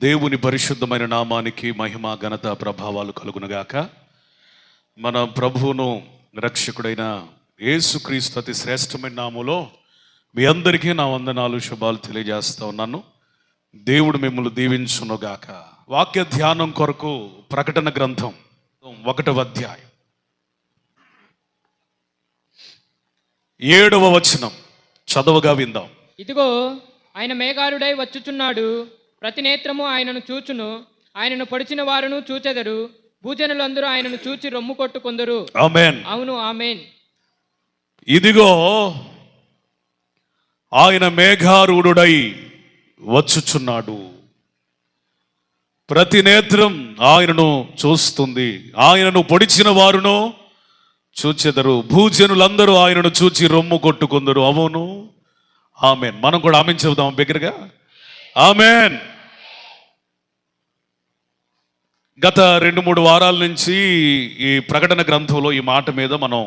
దేవుని పరిశుద్ధమైన నామానికి మహిమ ఘనత ప్రభావాలు కలుగునగాక. మన ప్రభువును రక్షకుడైన యేసుక్రీస్తు అతి శ్రేష్టమైన నామములో మీ అందరికీ నా వందనాలు శుభాలు తెలియజేస్తా ఉన్నాను. దేవుడు మిమ్మల్ని దీవించునుగాక. వాక్య ధ్యానం కొరకు ప్రకటన గ్రంథం 1వ అధ్యాయం 7వ వచనం చదవగా విందాం. ఇదిగో ఆయన మేఘారుడై వచ్చుచున్నాడు, ప్రతి నేత్రము ఆయనను చూచును, ఆయనను పొడిచిన వారును చూచెదరు, భూజనులందరూ ఆయనను చూచి రొమ్ము కొట్టుకొందరు. ఆమేన్. అవును, ఆమేన్. ఇదిగో ఆయన మేఘారూఢుడై వచ్చుచున్నాడు, ప్రతి నేత్రం ఆయనను చూస్తుంది, ఆయనను పొడిచిన వారును చూచెదరు, భూజనులందరూ ఆయనను చూచి రొమ్ము కొట్టుకొందరు. అవును, ఆమేన్. మనం కూడా ఆమేన్ చెబుదాం బిగ్గరగా. ఆమేన్. గత 2-3 వారాల నుంచి ఈ ప్రకటన గ్రంథంలో ఈ మాట మీద మనం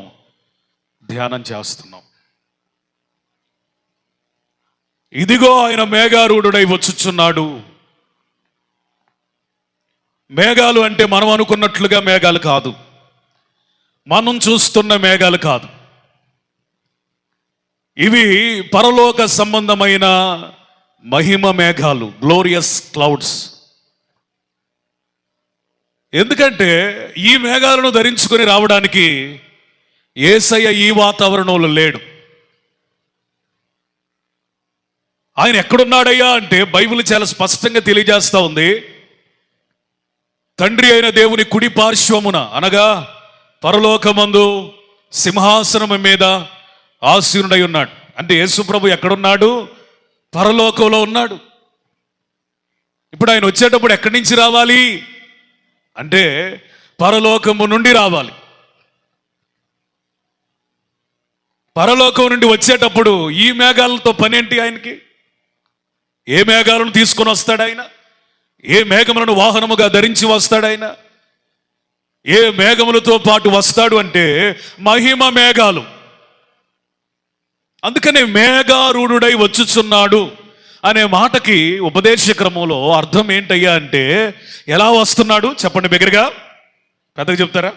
ధ్యానం చేస్తున్నాం. ఇదిగో ఆయన మేఘారూఢుడై వచ్చుచున్నాడు. మేఘాలు అంటే మనం అనుకున్నట్లుగా మేఘాలు కాదు, మనం చూస్తున్న మేఘాలు కాదు. ఇవి పరలోక సంబంధమైన మహిమ మేఘాలు, గ్లోరియస్ క్లౌడ్స్. ఎందుకంటే ఈ మేఘాలను ధరించుకొని రావడానికి యేసయ్య ఈ వాతావరణంలో లేడు. ఆయన ఎక్కడున్నాడయ్యా అంటే బైబిల్ చాలా స్పష్టంగా తెలియజేస్తా ఉంది. తండ్రి అయిన దేవుని కుడి పార్శ్వమున అనగా పరలోకమందు సింహాసనం మీద ఆసీనుడై ఉన్నాడు. అంటే యేసు ప్రభు ఎక్కడున్నాడు? పరలోకంలో ఉన్నాడు. ఇప్పుడు ఆయన వచ్చేటప్పుడు ఎక్కడి నుంచి రావాలి అంటే పరలోకము నుండి రావాలి. పరలోకం నుండి వచ్చేటప్పుడు ఈ మేఘాలతో పనేంటి ఆయనకి? ఏ మేఘాలను తీసుకొని వస్తాడు ఆయన? ఏ మేఘములను వాహనముగా ధరించి వస్తాడు ఆయన? ఏ మేఘములతో పాటు వస్తాడు అంటే మహిమ మేఘాలు. అందుకనే మేఘారూఢుడై వచ్చుచున్నాడు అనే మాటకి ఉపదేశ క్రమంలో అర్థం ఏంటయ్యా అంటే ఎలా వస్తున్నాడు చెప్పండి బిగ్గరగా, పెద్దగా చెప్తారా?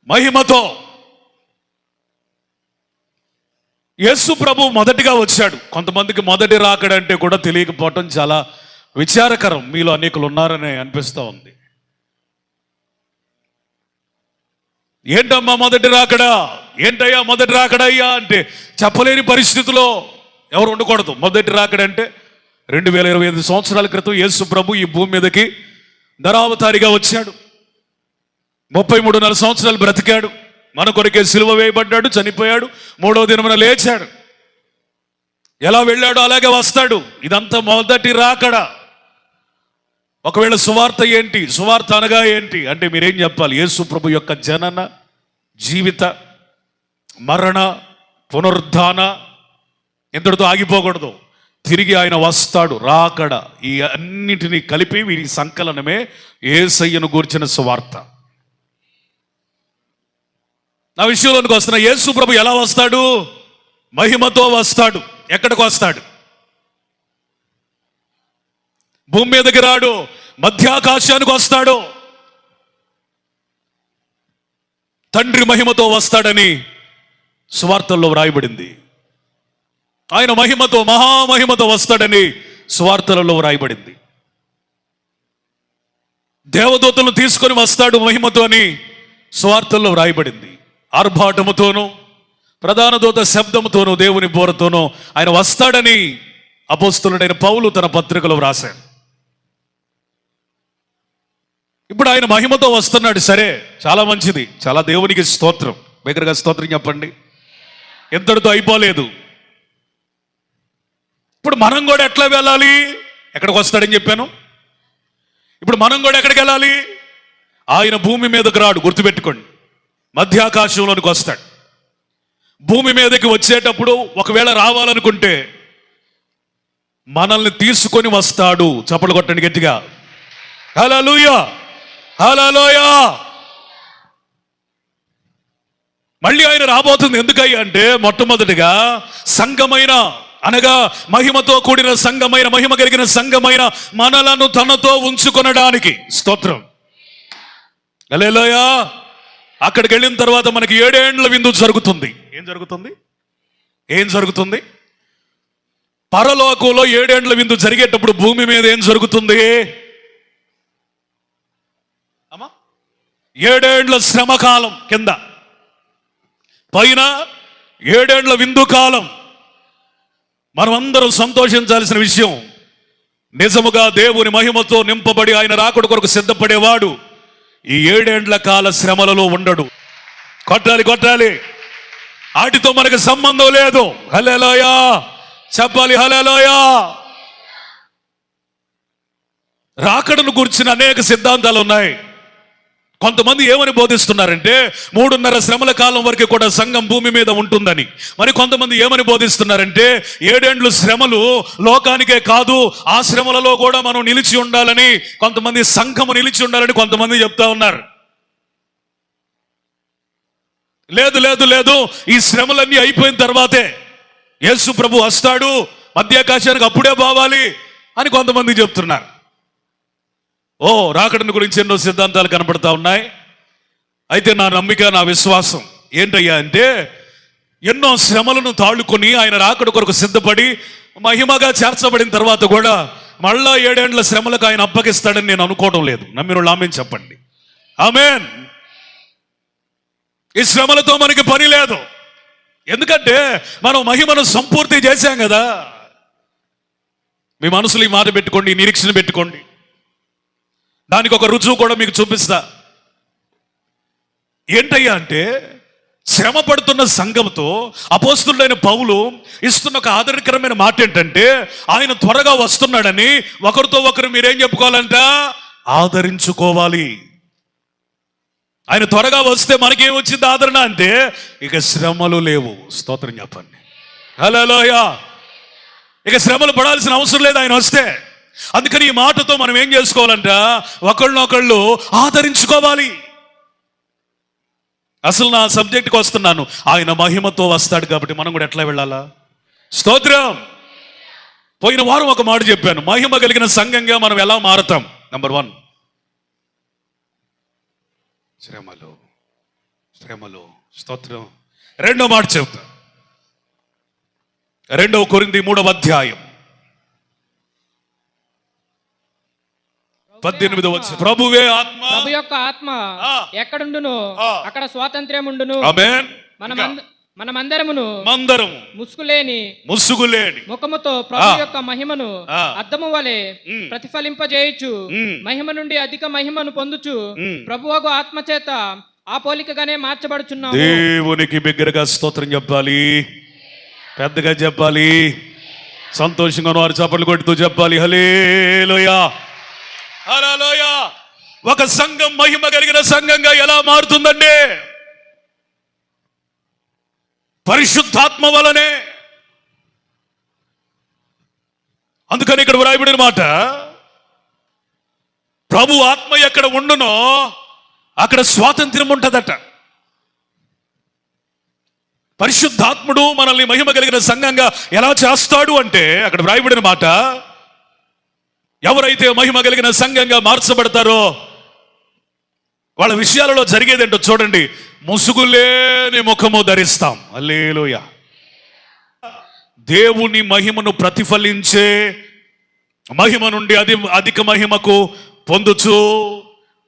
మహిమతో. యేసు ప్రభు మొదటిగా వచ్చాడు. కొంతమందికి మొదటి రాకడంటే కూడా తెలియకపోవటం చాలా విచారకరం. మీలో అనేకులు ఉన్నారని అనిపిస్తూ ఉంది. ఏంటమ్మా మొదటి రాకడా? ఏంటయ్యా మొదటి రాకడయ్యా అంటే చెప్పలేని పరిస్థితిలో ఎవరు ఉండకూడదు. మొదటి రాకడంటే 2025 సంవత్సరాల క్రితం యేసు ప్రభు ఈ భూమి మీదకి ధరావతారిగా వచ్చాడు. 33.5 సంవత్సరాలు బ్రతికాడు. మన కొరకే సిలువ వేయబడ్డాడు, చనిపోయాడు, 3వ దినమున లేచాడు. ఎలా వెళ్ళాడు అలాగే వస్తాడు. ఇదంతా మొదటి రాకడ. ఒకవేళ సువార్త ఏంటి? సువార్త అనగా ఏంటి అంటే మీరేం చెప్పాలి? యేసు ప్రభు యొక్క జనన, జీవిత, మరణ, పునరుద్ధాన ఇంతటితో ఆగిపోకూడదు. తిరిగి ఆయన వస్తాడు, రాకడ. ఈ అన్నిటినీ కలిపి వీరి సంకలనమే యేసయ్యను గూర్చిన సువార్త. నా విషయంలోనికి వస్తున్న యేసు ప్రభు ఎలా వస్తాడు? మహిమతో వస్తాడు. ఎక్కడికి వస్తాడు? భూమి మీదకి రాడు, మధ్యాకాశానికి వస్తాడు. తండ్రి మహిమతో వస్తాడని సువార్తల్లో వ్రాయబడింది. ఆయన మహిమతో, మహామహిమతో వస్తాడని సువార్తలలో వ్రాయబడింది. దేవదూతలను తీసుకొని వస్తాడు మహిమతో అని సువార్తల్లో వ్రాయబడింది. ఆర్భాటముతోనూ ప్రధాన దూత శబ్దముతోనూ దేవుని బోరతోనూ ఆయన వస్తాడని అపోస్తలుడైన పౌలు తన పత్రికలో వ్రాశాడు. ఇప్పుడు ఆయన మహిమతో వస్తున్నాడు. సరే, చాలా మంచిది, చాలా దేవునికి స్తోత్రం. దగ్గరగా స్తోత్రం చెప్పండి. ఎంతటితో అయిపోలేదు. ఇప్పుడు మనం కూడా ఎట్లా వెళ్ళాలి? ఎక్కడికి వస్తాడని చెప్పాను. ఇప్పుడు మనం కూడా ఎక్కడికి వెళ్ళాలి? ఆయన భూమి మీదకి రాడు, గుర్తుపెట్టుకోండి. మధ్యాకాశంలోనికి వస్తాడు. భూమి మీదకి వచ్చేటప్పుడు ఒకవేళ రావాలనుకుంటే మనల్ని తీసుకొని వస్తాడు. చప్పట్లు కొట్టండి గట్టిగా. హల్లెలూయా, హల్లెలూయా. మళ్ళీ ఆయన రాబోతుంది. ఎందుకయ్యా అంటే మొట్టమొదటిగా సంఘమైన అనగా మహిమతో కూడిన సంఘమైన, మహిమ కలిగిన సంఘమైన మనలను తనతో ఉంచుకొనడానికి. స్తోత్రం. హల్లెలూయా. అక్కడికి వెళ్ళిన తర్వాత మనకి 7 ఏండ్ల విందు జరుగుతుంది. ఏం జరుగుతుంది? పరలోకంలో 7 ఏండ్ల విందు జరిగేటప్పుడు భూమి మీద ఏం జరుగుతుంది? 7 ఏండ్ల శ్రమ కాలం కింద, పైన 7 ఏండ్ల విందు కాలం. మనం అందరం సంతోషించాల్సిన విషయం, నిజముగా దేవుని మహిమతో నింపబడి ఆయన రాకడ కొరకు సిద్ధపడేవాడు ఈ 7 ఏండ్ల కాల శ్రమలలో ఉండడు. కొట్టాలి. వాటితో మనకు సంబంధం లేదు. హల్లెలూయా చెప్పాలి. హల్లెలూయా. రాకడను గురించిన అనేక సిద్ధాంతాలు ఉన్నాయి. కొంతమంది ఏమని బోధిస్తున్నారంటే 3.5 శ్రమల కాలం వరకు కూడా సంఘం భూమి మీద ఉంటుందని. మరి కొంతమంది ఏమని బోధిస్తున్నారంటే 7 ఏండ్లు శ్రమలు లోకానికే కాదు, ఆ శ్రమలలో కూడా మనం నిలిచి ఉండాలని, కొంతమంది సంఘము నిలిచి ఉండాలని కొంతమంది చెప్తా ఉన్నారు. లేదు, ఈ శ్రమలన్నీ అయిపోయిన తర్వాతే యేసు ప్రభు వస్తాడు, మధ్యాకాశానికి అప్పుడే పోవాలి అని కొంతమంది చెప్తున్నారు. రాకడను గురించి ఎన్నో సిద్ధాంతాలు కనపడతా ఉన్నాయి. అయితే నా నమ్మిక, నా విశ్వాసం ఏంటయ్యా అంటే, ఎన్నో శ్రమలను తాళుకొని ఆయన రాకడ కొరకు సిద్ధపడి మహిమగా చేర్చబడిన తర్వాత కూడా మళ్ళా 7 ఏండ్ల శ్రమలకు ఆయన అప్పగిస్తాడని నేను అనుకోవడం లేదు. నమ్మిన ఆమేన్ చెప్పండి. ఆమేన్. ఈ శ్రమలతో మనకి పని లేదు. ఎందుకంటే మనం మహిమను సంపూర్తి చేశాం కదా. మీ మనసులో ఈ మాట పెట్టుకోండి, నిరీక్షణ పెట్టుకోండి. దానికి ఒక రుజువు కూడా మీకు చూపిస్తా. ఏంటయ్యా అంటే, శ్రమ పడుతున్న సంఘంతో అపోస్తులుడైన పౌలు ఇస్తున్న ఒక ఆదరణకరమైన మాట ఏంటంటే, ఆయన త్వరగా వస్తున్నాడని ఒకరితో ఒకరు మీరేం చెప్పుకోవాలంట? ఆదరించుకోవాలి. ఆయన త్వరగా వస్తే మనకేం వచ్చింది ఆదరణ అంటే, ఇక శ్రమలు లేవు. స్తోత్రం చెప్పండి. హల్లెలూయా. ఇక శ్రమలు పడాల్సిన అవసరం లేదు ఆయన వస్తే. అందుకని ఈ మాటతో మనం ఏం చేసుకోవాలంట? ఒకళ్ళనొకళ్ళు ఆదరించుకోవాలి. అసలు నా సబ్జెక్ట్కి వస్తున్నాను. ఆయన మహిమతో వస్తాడు కాబట్టి మనం కూడా ఎట్లా వెళ్ళాలా? స్తోత్రం. పోయిన వారం ఒక మాట చెప్పాను, మహిమ కలిగిన సంఘంగా మనం ఎలా మారుతాం. నంబర్ 1 శ్రమలు. స్తోత్రం. రెండో మాట చెప్తా. 2 కొరింథీ 3వ అధ్యాయం 18వ వచనం. ప్రభువే ఆత్మ, ప్రభు యొక్క ఆత్మ ఎక్కడుండునో అక్కడ స్వాతంత్ర్యం ఉండును. ఆమేన్. మనమందరమును ముసుగులేని ముఖముతో ప్రభు యొక్క మహిమను అద్దము వలె ప్రతిఫలింపజేయచ్చు. మహిమ నుండి అధిక మహిమను పొందుచు ప్రభువగు ఆత్మ చేత ఆ పోలికగానే మార్చబడుచున్నాము. దేవునికి బిగ్గరగా స్తోత్రం చెప్పాలి, పెద్దగా చెప్పాలి, సంతోషంగా వారు చప్పట్లు కొడుతూ చెప్పాలి. హల్లెలూయా. హల్లెలూయా. ఒక సంఘం మహిమ కలిగిన సంఘంగా ఎలా మారుతుందండి? పరిశుద్ధాత్మ వలనే. అందుకని ఇక్కడ వ్రాయబడిన మాట, ప్రభు ఆత్మ ఎక్కడ ఉండునో అక్కడ స్వాతంత్ర్యం ఉంటుందట. పరిశుద్ధాత్ముడు మనల్ని మహిమ కలిగిన సంఘంగా ఎలా చేస్తాడు అంటే, అక్కడ వ్రాయబడిన మాట, ఎవరైతే మహిమ కలిగిన సంఘంగా మార్చబడతారో వాళ్ళ విషయాలలో జరిగేదేంటో చూడండి. ముసుగులేని ముఖము ధరిస్తాం. హల్లెలూయా. దేవుని మహిమను ప్రతిఫలించే, మహిమ నుండి అధిక మహిమకు పొందుచు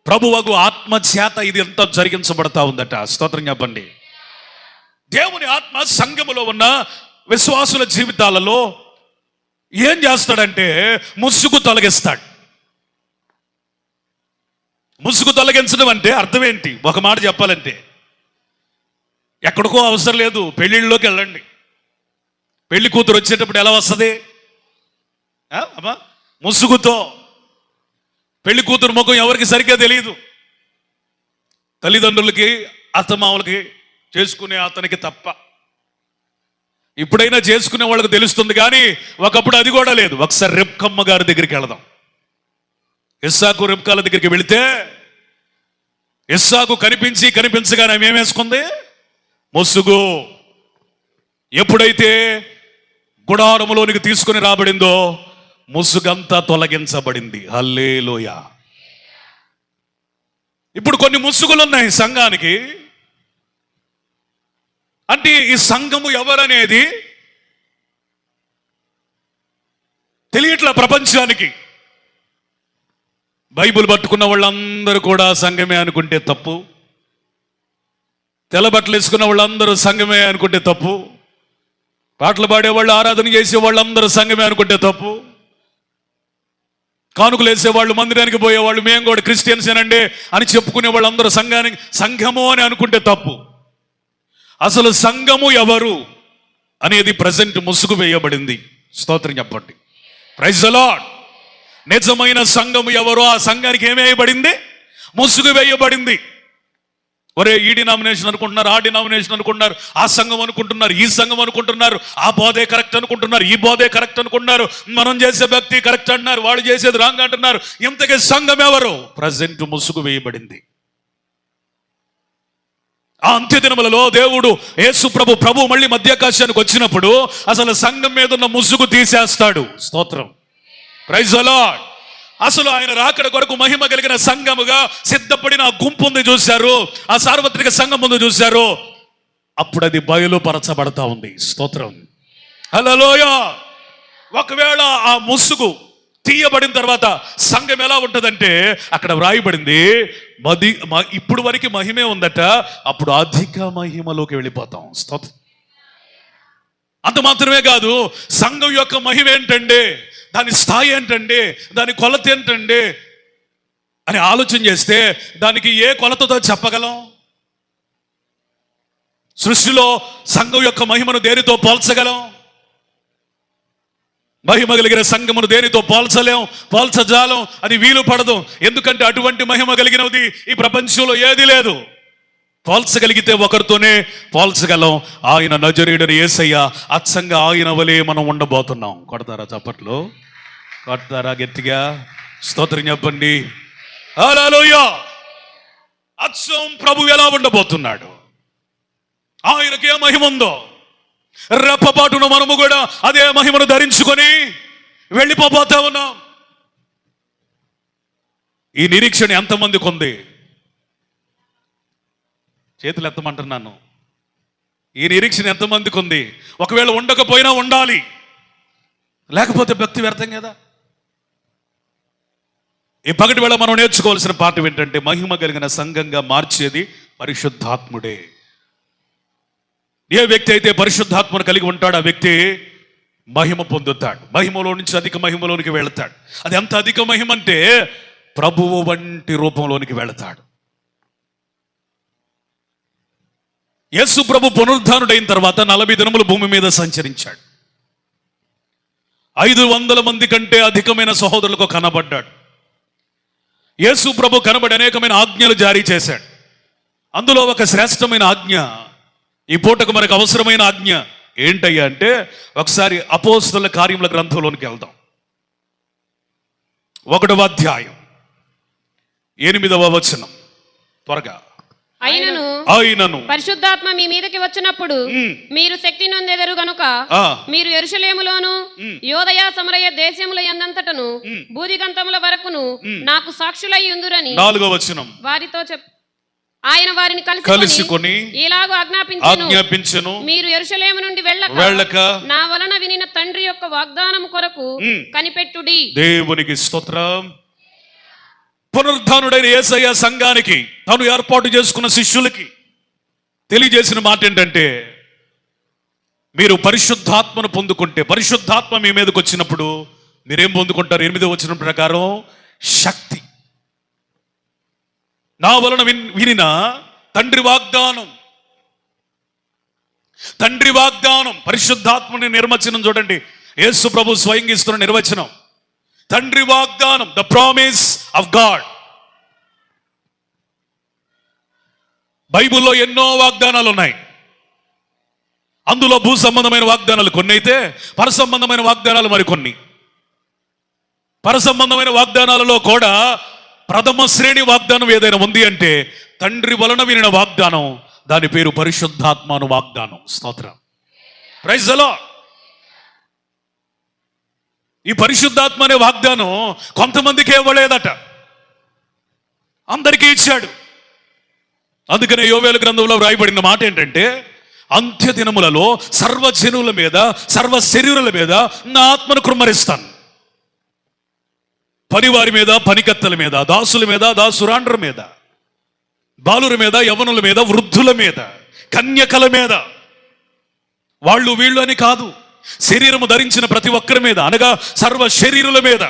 ప్రభువగు ఆత్మ చేత ఇది ఎంత జరిగించబడతా ఉందట. స్తోత్రం చెప్పండి. దేవుని ఆత్మ సంఘములో ఉన్న విశ్వాసుల జీవితాలలో ఏం చేస్తాడంటే ముసుగు తొలగిస్తాడు. ముసుగు తొలగించడం అంటే అర్థం ఏంటి? ఒక మాట చెప్పాలంటే, ఎక్కడికో అవసరం లేదు, పెళ్ళిళ్ళలోకి వెళ్ళండి. పెళ్లి కూతురు వచ్చేటప్పుడు ఎలా వస్తుంది? అమ్మా ముసుగుతో. పెళ్లి కూతురు ముఖం ఎవరికి సరిగ్గా తెలియదు, తల్లిదండ్రులకి, అత్తమామలకి, చేసుకునే అతనికి తప్ప. ఇప్పుడైనా చేసుకునే వాళ్ళకి తెలుస్తుంది, కానీ ఒకప్పుడు అది కూడా లేదు. ఒకసారి రెబ్కమ్మ గారి దగ్గరికి వెళదాం. ఇస్సాకు రెబ్కాల దగ్గరికి వెళితే ఇస్సాకు కనిపించగానే ఏమేసుకుంది? ముసుగు. ఎప్పుడైతే గుడారములోనికి తీసుకుని రాబడిందో ముసుగంతా తొలగించబడింది. హల్లెలూయా. ఇప్పుడు కొన్ని ముసుగులు ఉన్నాయి సంఘానికి. అంటే ఈ సంఘము ఎవరనేది తెలియట్లా ప్రపంచానికి. బైబిల్ పట్టుకున్న వాళ్ళందరూ కూడా సంఘమే అనుకుంటే తప్పు. తెల్లబట్టలు వేసుకున్న వాళ్ళందరూ సంఘమే అనుకుంటే తప్పు. పాటలు పాడేవాళ్ళు, ఆరాధన చేసే వాళ్ళందరూ సంఘమే అనుకుంటే తప్పు. కానుకలు వేసేవాళ్ళు, మందిరానికి పోయేవాళ్ళు, మేము కూడా క్రిస్టియన్సేనండి అని చెప్పుకునే వాళ్ళందరూ సంఘము అని అనుకుంటే తప్పు. అసలు సంఘము ఎవరు అనేది ప్రజెంట్ ముసుగు వేయబడింది. స్తోత్రం చెప్పండి. Praise the Lord. నిజమైన సంఘము ఎవరో ఆ సంఘానికి ఏమేయబడింది? ముసుగు వేయబడింది. ఒరే, ఈ డినామినేషన్ అనుకుంటున్నారు, ఆ డినామినేషన్ అనుకుంటున్నారు, ఆ సంఘం అనుకుంటున్నారు, ఈ సంఘం అనుకుంటున్నారు, ఆ బోధే కరెక్ట్ అనుకుంటున్నారు, ఈ బోధే కరెక్ట్ అనుకుంటున్నారు, మనం చేసే భక్తి కరెక్ట్ అంటున్నారు, వాళ్ళు చేసేది రాంగ్ అంటున్నారు. ఇంతకీ సంఘం ఎవరు? ప్రజెంట్ ముసుగు వేయబడింది. ఆ అంత్య దినములలో దేవుడు యేసు ప్రభు మళ్ళీ మధ్యాకాశానికి వచ్చినప్పుడు అసలు సంఘం మీద ఉన్న ముసుగు తీసేస్తాడు. స్తోత్రం. Praise the Lord. అసలు ఆయన రాకడ కొరకు మహిమ కలిగిన సంఘముగా సిద్ధపడిన ఆ గుంపు ఉంది చూశారు, ఆ సార్వత్రిక సంఘం ముందు చూశారు. అప్పుడు అది బయలుపరచబడతా ఉంది. స్తోత్రం. హల్లెలూయా. ఒకవేళ ఆ ముసుగు తీయబడిన తర్వాత సంఘం ఎలా ఉంటుందంటే అక్కడ వ్రాయబడింది, ఇప్పుడు వరకు మహిమే ఉందట, అప్పుడు అధిక మహిమలోకి వెళ్ళిపోతాం. స్తోత్రం. అంత మాత్రమే కాదు, సంఘం యొక్క మహిమ ఏంటండి, దాని స్థాయి ఏంటండి, దాని కొలత ఏంటండి అని ఆలోచన చేస్తే దానికి ఏ కొలతతో చెప్పగలం? సృష్టిలో సంఘం యొక్క మహిమను దేనితో పోల్చగలం? మహిమ కలిగిన సంఘమును దేనితో పోల్చలేం, పోల్చజాలం. అది వీలు పడదు. ఎందుకంటే అటువంటి మహిమ కలిగినది ఈ ప్రపంచంలో ఏది లేదు. పోల్చగలిగితే ఒకరితోనే పోల్చగలం. ఆయన నజరేయుడైన యేసయ్య, అచ్చంగా ఆయన వలె మనం ఉండబోతున్నాం. కొడతారా చప్పట్లు? కొడతారా గట్టిగా? స్తోత్రం చెప్పండి. హల్లెలూయా. అచ్చం ప్రభు ఎలా ఉండబోతున్నాడు, ఆయనకే మహిమ ఉందో, రెప్పపాటున మనము కూడా అదే మహిమను ధరించుకొని వెళ్ళిపోతా ఉన్నాం. ఈ నిరీక్షణ ఎంతమందికి ఉంది? చేతులు ఎత్తమంటున్నాను. ఈ నిరీక్షణ ఎంతమందికి ఉంది? ఒకవేళ ఉండకపోయినా ఉండాలి, లేకపోతే భక్తి వ్యర్థం కదా. ఈ పగటి వేళ మనం నేర్చుకోవాల్సిన పాఠం ఏంటంటే, మహిమ కలిగిన సంఘంగా మార్చేది పరిశుద్ధాత్ముడే. ఏ వ్యక్తి అయితే పరిశుద్ధాత్మను కలిగి ఉంటాడో ఆ వ్యక్తి మహిమ పొందుతాడు. మహిమలో నుంచి అధిక మహిమలోనికి వెళతాడు. అది ఎంత అధిక మహిమ అంటే ప్రభువు వంటి రూపంలోనికి వెళతాడు. యేసు ప్రభు పునరుద్ధానుడైన తర్వాత 40 దినములు భూమి మీద సంచరించాడు. 500 మంది కంటే అధికమైన సహోదరులకు కనబడ్డాడు. యేసు ప్రభు కనబడి అనేకమైన ఆజ్ఞలు జారీ చేశాడు. అందులో ఒక శ్రేష్టమైన ఆజ్ఞ, ఈ పూటకు మనకు అవసరమైన ఆజ్ఞ ఏంటయ్యా అంటే, ఒకసారి అపోస్తలుల కార్యముల గ్రంథంలోనికి వెళ్దాం. 1వ అధ్యాయం 8వ వచనం. త్వరగా. అయినను పరిశుద్ధాత్మ మీ మీదకి వచ్చినప్పుడు మీరు శక్తి నొందెదరు గనుక మీరు యెరూషలేములోను యోదయ సమరయ దేశముల యందంతటను భూదిగంతముల వరకును నాకు సాక్షులై ఉందురని 4వ వచనం వారితో ఆయన వారిని కలుసుకొని ఇలాగూ ఆజ్ఞాపించెను, మీరు యెరూషలేము నుండి వెళ్ళక నా వలన వినిన తండ్రి యొక్క వాగ్దానం కొరకు కనిపెట్టుడి. దేవునికి స్తోత్రం. పునరుద్ధానుడైన యేసయ్య సంఘానికి తాను ఏర్పాటు చేసుకున్న శిష్యులకి తెలియజేసిన మాట ఏంటంటే, మీరు పరిశుద్ధాత్మను పొందుకుంటే, పరిశుద్ధాత్మ మీ మీదకి వచ్చినప్పుడు మీరేం పొందుకుంటారు? 8వ వచనం ప్రకారం శక్తి. నా వలన వినిన తండ్రి వాగ్దానం. తండ్రి వాగ్దానం, పరిశుద్ధాత్మని నిర్వచనం చూడండి. యేసు ప్రభు స్వయంగా ఇస్తున్న నిర్వచనం. తండ్రి వాగ్దానం, ద ప్రామిస్ ఆఫ్ గాడ్. బైబిల్లో ఎన్నో వాగ్దానాలు ఉన్నాయి. అందులో భూ సంబంధమైన వాగ్దానాలు కొన్ని అయితే, పర సంబంధమైన వాగ్దానాలు మరికొన్ని. పర సంబంధమైన వాగ్దానాలలో కూడా ప్రథమ శ్రేణి వాగ్దానం ఏదైనా ఉంది అంటే తండ్రి వలన వినిన వాగ్దానం, దాని పేరు పరిశుద్ధాత్మను వాగ్దానం. స్తోత్రం. Praise the Lord. ఈ పరిశుద్ధాత్మ అనే వాగ్దానం కొంతమందికి ఇవ్వలేదట, అందరికీ ఇచ్చాడు. అందుకనే యోవేలు గ్రంథంలో వ్రాయబడిన మాట ఏంటంటే, అంత్య దినములలో సర్వజనుల మీద, సర్వ శరీరుల మీద నా ఆత్మను కుమ్మరిస్తాను. పనివారి మీద, పనికత్తెల మీద, దాసుల మీద, దాసురాండ్ర మీద, బాలుల మీద, యవ్వనుల మీద, వృద్ధుల మీద, కన్యకల మీద, వాళ్ళు వీళ్ళు అని కాదు, శరీరము ధరించిన ప్రతి ఒక్కరి మీద, అనగా సర్వ శరీరుల మీద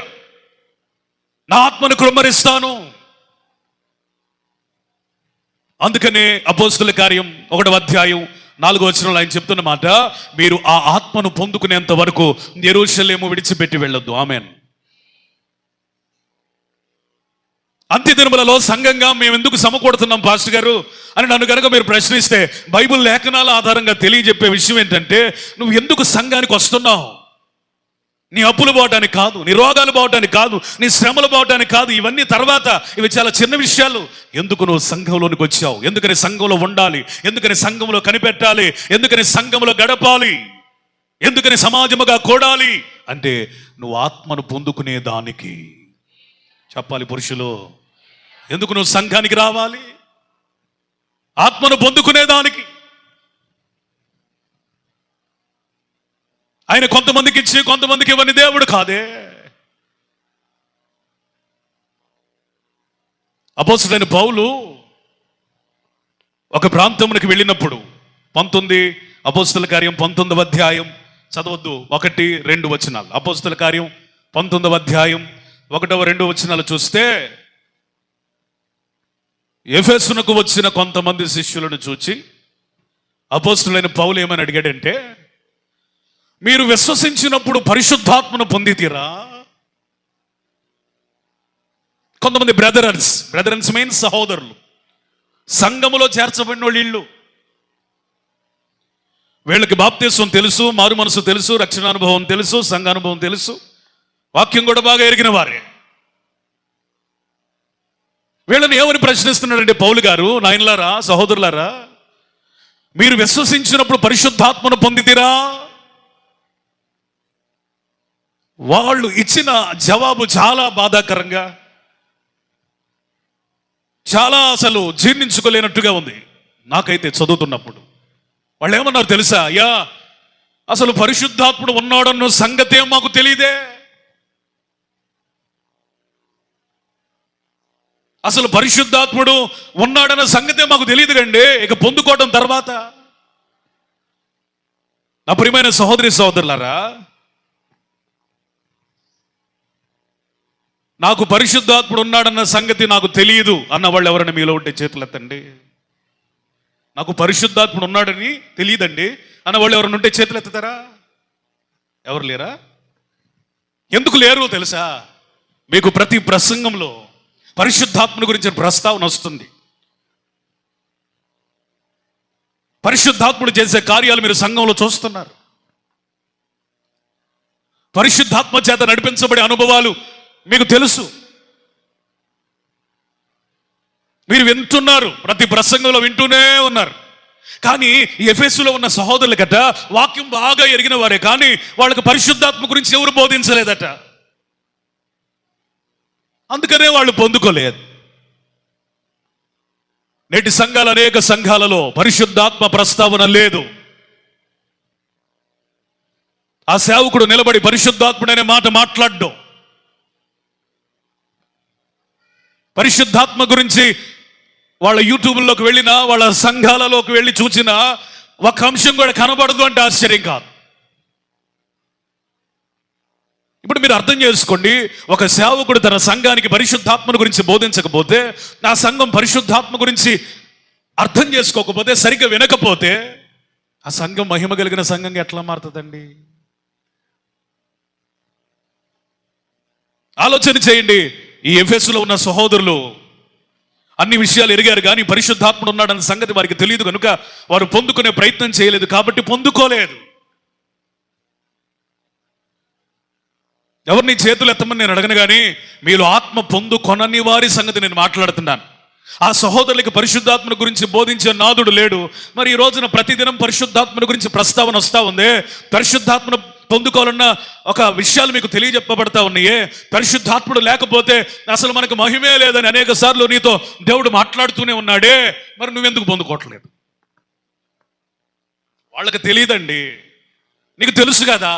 నా ఆత్మను కుమ్మరిస్తాను. అందుకనే అపోస్తుల కార్యం 1వ అధ్యాయం 4వ వచనంలో ఆయన చెప్తున్న మాట, మీరు ఆ ఆత్మను పొందుకునేంత వరకు యెరూషలేము విడిచిపెట్టి వెళ్ళొద్దు. ఆమేన్. అంత్య దినములలో సంఘంగా మేము ఎందుకు సమకూడుతున్నాం పాస్టర్ గారు అని నన్ను కనుక మీరు ప్రశ్నిస్తే, బైబిల్ లేఖనాల ఆధారంగా తెలియజెప్పే విషయం ఏంటంటే, నువ్వు ఎందుకు సంఘానికి వస్తున్నావు? నీ అప్పులు పోవటానికి కాదు, నీ రోగాలు పోవటానికి కాదు, నీ శ్రమలు పోవటానికి కాదు. ఇవన్నీ తర్వాత, ఇవి చాలా చిన్న విషయాలు. ఎందుకు నువ్వు సంఘంలోనికి వచ్చావు? ఎందుకని సంఘంలో ఉండాలి? ఎందుకని సంఘంలో కనిపెట్టాలి? ఎందుకని సంఘంలో గడపాలి? ఎందుకని సమాజముగా కూడాలి అంటే, నువ్వు ఆత్మను పొందుకునే దానికి. చెప్పాలి పురుషులు, ఎందుకు నువ్వు సంఘానికి రావాలి? ఆత్మను పొందుకునేదానికి. ఆయన కొంతమందికి ఇచ్చి కొంతమందికి ఇవ్వని దేవుడు కాదే. అపోస్తలుడైన పౌలు ఒక ప్రాంతమునికి వెళ్ళినప్పుడు, 19 అపోస్తల కార్యం 19వ అధ్యాయం చదవద్దు, 1-2 వచనాలు. అపోస్తల కార్యం 19వ అధ్యాయం 1-2 వచనాలు చూస్తే, ఎఫెసునకు వచ్చిన కొంతమంది శిష్యులను చూచి అపోస్తలుడైన పౌలు ఏమని అడిగాడంటే, మీరు విశ్వసించినప్పుడు పరిశుద్ధాత్మను పొందితీరా? కొంతమంది బ్రదరన్స్ మీన్స్ సహోదరులు, సంఘములో చేర్చబడిన వాళ్ళు, వీళ్ళకి బాప్తిస్వం తెలుసు, మారు మనసు తెలుసు, రక్షణ అనుభవం తెలుసు, సంఘ అనుభవం తెలుసు, వాక్యం కూడా బాగా ఎరిగిన వారే. వీళ్ళని ఏమని ప్రశ్నిస్తున్నాడంటే పౌలు గారు, నాయనలారా, సహోదరులారా, మీరు విశ్వసించినప్పుడు పరిశుద్ధాత్మను పొందితీరా? వాళ్ళు ఇచ్చిన జవాబు చాలా బాధాకరంగా, చాలా అసలు జీర్ణించుకోలేనట్టుగా ఉంది నాకైతే చదువుతున్నప్పుడు. వాళ్ళు ఏమన్నారు తెలుసా? అయ్యా, అసలు పరిశుద్ధాత్ముడు ఉన్నాడన్న సంగతే మాకు తెలియదే. అసలు పరిశుద్ధాత్ముడు ఉన్నాడన్న సంగతే మాకు తెలియదు కండి, ఇక పొందుకోవడం తర్వాత. నా ప్రియమైన సహోదరి సహోదరులారా, నాకు పరిశుద్ధాత్ముడు ఉన్నాడన్న సంగతి నాకు తెలియదు అన్న వాళ్ళు ఎవరైనా మీలో ఉంటే చేతులు ఎత్తండి. నాకు పరిశుద్ధాత్ముడు ఉన్నాడని తెలియదండి అన్న వాళ్ళు ఎవరైనా ఉంటే చేతులు ఎత్తుతారా? ఎవరు లేరా? ఎందుకు లేరు తెలుసా? మీకు ప్రతి ప్రసంగంలో పరిశుద్ధాత్మని గురించిన ప్రస్తావన వస్తుంది. పరిశుద్ధాత్ముడు చేసే కార్యాలు మీరు సంఘంలో చూస్తున్నారు. పరిశుద్ధాత్మ చేత నడిపించబడే అనుభవాలు మీకు తెలుసు, మీరు వింటున్నారు, ప్రతి ప్రసంగంలో వింటూనే ఉన్నారు. కానీ ఎఫెసులో ఉన్న సహోదరుల గట వాక్యం బాగా ఎరిగిన వారే, కానీ వాళ్ళకి పరిశుద్ధాత్మ గురించి ఎవరు బోధించలేదట. అందుకనే వాళ్ళు పొందుకోలేదు. నేటి సంఘాలు, అనేక సంఘాలలో పరిశుద్ధాత్మ ప్రస్తావన లేదు. ఆ సేవకుడు నిలబడి పరిశుద్ధాత్ముడు అనే మాట మాట్లాడడం, పరిశుద్ధాత్మ గురించి వాళ్ళ యూట్యూబ్లోకి వెళ్ళినా, వాళ్ళ సంఘాలలోకి వెళ్ళి చూసినా ఒక అంశం కూడా కనబడదు అంటే ఆశ్చర్యం కాదు. ఇప్పుడు మీరు అర్థం చేసుకోండి, ఒక సేవకుడు తన సంఘానికి పరిశుద్ధాత్మను గురించి బోధించకపోతే, నా సంఘం పరిశుద్ధాత్మ గురించి అర్థం చేసుకోకపోతే, సరిగ్గా వినకపోతే, ఆ సంఘం మహిమ కలిగిన సంఘంగా ఎట్లా మారుతుందండి? ఆలోచన చేయండి. ఈ ఎఫెసులో ఉన్న సహోదరులు అన్ని విషయాలు ఎరిగారు, కానీ పరిశుద్ధాత్ముడు ఉన్నాడన్న సంగతి వారికి తెలియదు కనుక వారు పొందుకునే ప్రయత్నం చేయలేదు, కాబట్టి పొందుకోలేదు. ఎవరిని చేతులు ఎత్తమని నేను అడగను, కానీ మీరు ఆత్మ పొందుకొనని వారి సంగతి నేను మాట్లాడుతున్నాను. ఆ సహోదరులకి పరిశుద్ధాత్మను గురించి బోధించే నాదుడు లేడు. మరి ఈ రోజున ప్రతిదినం పరిశుద్ధాత్మను గురించి ప్రస్తావన వస్తూ ఉంది. పరిశుద్ధాత్మను పొందుకోవాలన్న ఒక విషయాలు మీకు తెలియజెప్పబడతా ఉన్నాయే. పరిశుద్ధాత్ముడు లేకపోతే అసలు మనకు మహిమే లేదని అనేక సార్లు నీతో దేవుడు మాట్లాడుతూనే ఉన్నాడే. మరి నువ్వెందుకు పొందుకోవట్లేదు? వాళ్ళకి తెలియదండి, నీకు తెలుసు కదా.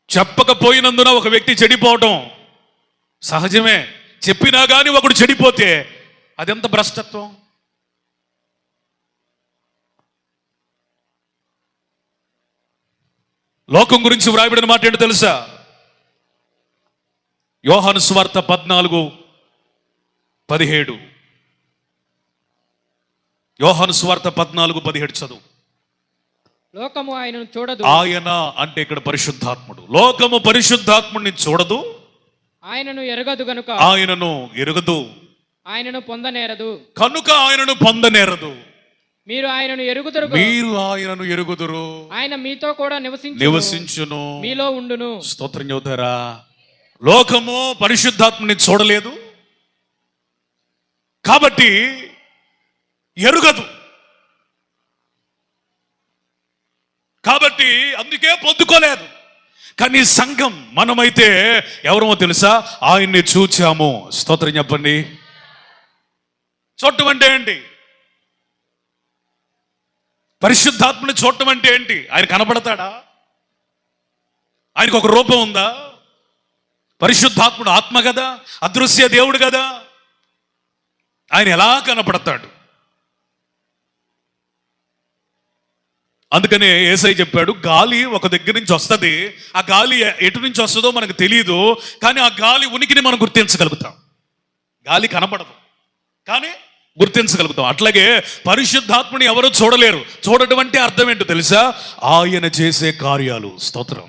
చెప్పకపోయినందున ఒక వ్యక్తి చెడిపోవటం సహజమే. చెప్పినా కానీ ఒకడు చెడిపోతే అదెంత భ్రష్టత్వం. లోకం గురించి వ్రాయబడిన మాట ఏంటో తెలుసా? యోహాను సువార్త 14:17. యోహాను సువార్త 14:17 చదువు. లోకము ఆయనను చూడదు. ఆయన అంటే ఇక్కడ పరిశుద్ధాత్ముడు. లోకము పరిశుద్ధాత్ముడిని చూడదు, ఆయనను ఎరగదు గనుక. ఆయనను ఎరుగదు, ఆయనను పొందనేరదు కనుక ఆయనను పొందనేరదు. మీరు ఆయనను ఎరుగుదురు. మీరు ఆయనను ఎరుగుదురు. ఆయన మీతో కూడా నివసించును, మీలో ఉండును. స్తోత్రం చెబుతారా? లోకము పరిశుద్ధాత్ముని చూడలేదు కాబట్టి ఎరుగదు, కాబట్టి అందుకే పొందుకోలేదు. కానీ సంఘం మనమైతే ఎవరమో తెలుసా? ఆయన్ని చూచాము. స్తోత్రం చెప్పండి. చూడటం అంటే ఏంటి? పరిశుద్ధాత్మని చూడటం అంటే ఏంటి? ఆయన కనబడతాడా? ఆయనకు ఒక రూపం ఉందా? పరిశుద్ధాత్ముడు ఆత్మ కదా, అదృశ్య దేవుడు కదా. ఆయన ఎలా కనపడతాడు? అందుకనే యేసయ్య చెప్పాడు, గాలి ఒక దగ్గర నుంచి వస్తుంది, ఆ గాలి ఎటు నుంచి వస్తుందో మనకు తెలియదు, కానీ ఆ గాలి ఉనికిని మనం గుర్తించగలుగుతాం. గాలి కనపడదు కానీ గుర్తించగలుగుతాం. అట్లాగే పరిశుద్ధాత్మని ఎవరు చూడలేరు. చూడటం అంటే అర్థం ఏంటో తెలుసా? ఆయన చేసే కార్యాలు, స్తోత్రం,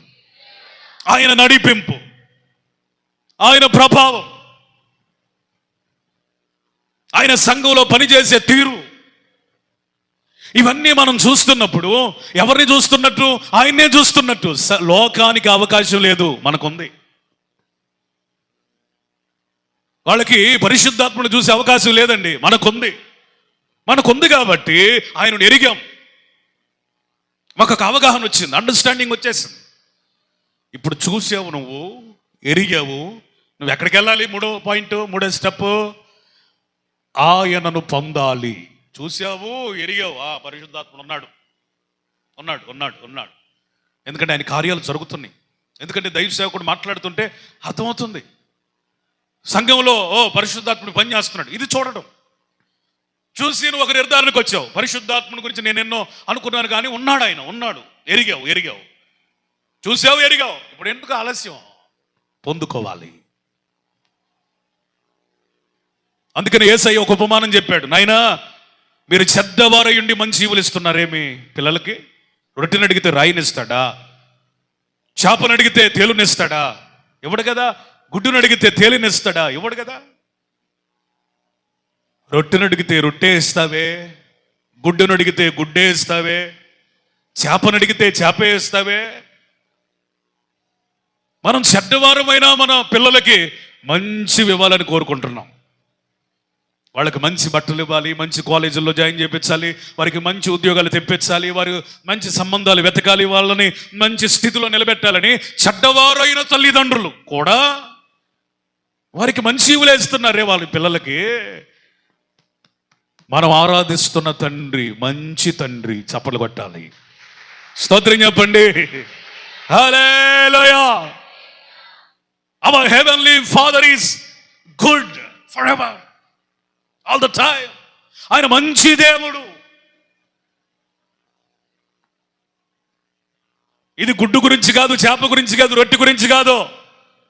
ఆయన నడిపింపు, ఆయన ప్రభావం, ఆయన సంఘంలో పనిచేసే తీరు, ఇవన్నీ మనం చూస్తున్నప్పుడు ఎవరిని చూస్తున్నట్టు? ఆయన్నే చూస్తున్నట్టు. లోకానికి అవకాశం లేదు, మనకుంది. వాళ్ళకి పరిశుద్ధాత్మను చూసే అవకాశం లేదండి, మనకుంది కాబట్టి ఆయనను ఎరిగాం. మాకు ఒక అవగాహన వచ్చింది, అండర్స్టాండింగ్ వచ్చేసింది. ఇప్పుడు చూసావు, నువ్వు ఎరిగావు, నువ్వు ఎక్కడికి వెళ్ళాలి? మూడో స్టెప్, ఆయనను పొందాలి. చూసావు, ఎరిగావు, పరిశుద్ధాత్ముడు ఉన్నాడు. ఎందుకంటే ఆయన కార్యాలు జరుగుతున్నాయి. ఎందుకంటే దైవ సేవకుడు మాట్లాడుతుంటే అర్థమవుతుంది. సంఘంలో పరిశుద్ధాత్ముడు పని చేస్తున్నాడు. ఇది చూడడం. చూసి నువ్వు ఒక నిర్ధారణకు వచ్చావు, పరిశుద్ధాత్ముని గురించి నేను ఎన్నో అనుకున్నాను కానీ ఉన్నాడు, ఆయన ఉన్నాడు. ఎరిగావు, చూసావు, ఎరిగావు. ఇప్పుడు ఎందుకు ఆలస్యం? పొందుకోవాలి. అందుకని యేసయ్య ఒక ఉపమానం చెప్పాడు. నాయనా, మీరు చెడ్డవారయుండి మంచి ఈవులు ఇస్తున్నారేమి పిల్లలకి? రొట్టెని అడిగితే రాయినిస్తాడా? చేపను అడిగితే తేలునిస్తాడా? ఇవ్వడు కదా. గుడ్డును అడిగితే తేలినిస్తాడా? ఇవ్వడు కదా. రొట్టెను అడిగితే రొట్టె ఇస్తావే, గుడ్డును అడిగితే గుడ్డే ఇస్తావే, చేపను అడిగితే చేపే ఇస్తావే. మనం చెడ్డవారమైనా మన పిల్లలకి మంచి ఇవ్వాలని కోరుకుంటున్నాం. వాళ్ళకి మంచి బట్టలు ఇవ్వాలి, మంచి కాలేజీల్లో జాయిన్ చేయించాలి, వారికి మంచి ఉద్యోగాలు తెప్పించాలి, వారు మంచి సంబంధాలు వెతకాలి, వాళ్ళని మంచి స్థితిలో నిలబెట్టాలని చెడ్డవారైన తల్లిదండ్రులు కూడా వారికి మంచి ఇవ్వలేస్తున్నారే వాళ్ళ పిల్లలకి. మనం ఆరాధిస్తున్న తండ్రి మంచి తండ్రి. చప్పట్లు కొట్టాలి, స్తోత్రం చెప్పండి. హల్లెలూయా. Our heavenly Father is good forever, all the time. ఆయన మంచి దేవుడు. ఇది గుడ్డు గురించి కాదు, చేప గురించి కాదు, రొట్టె గురించి కాదు.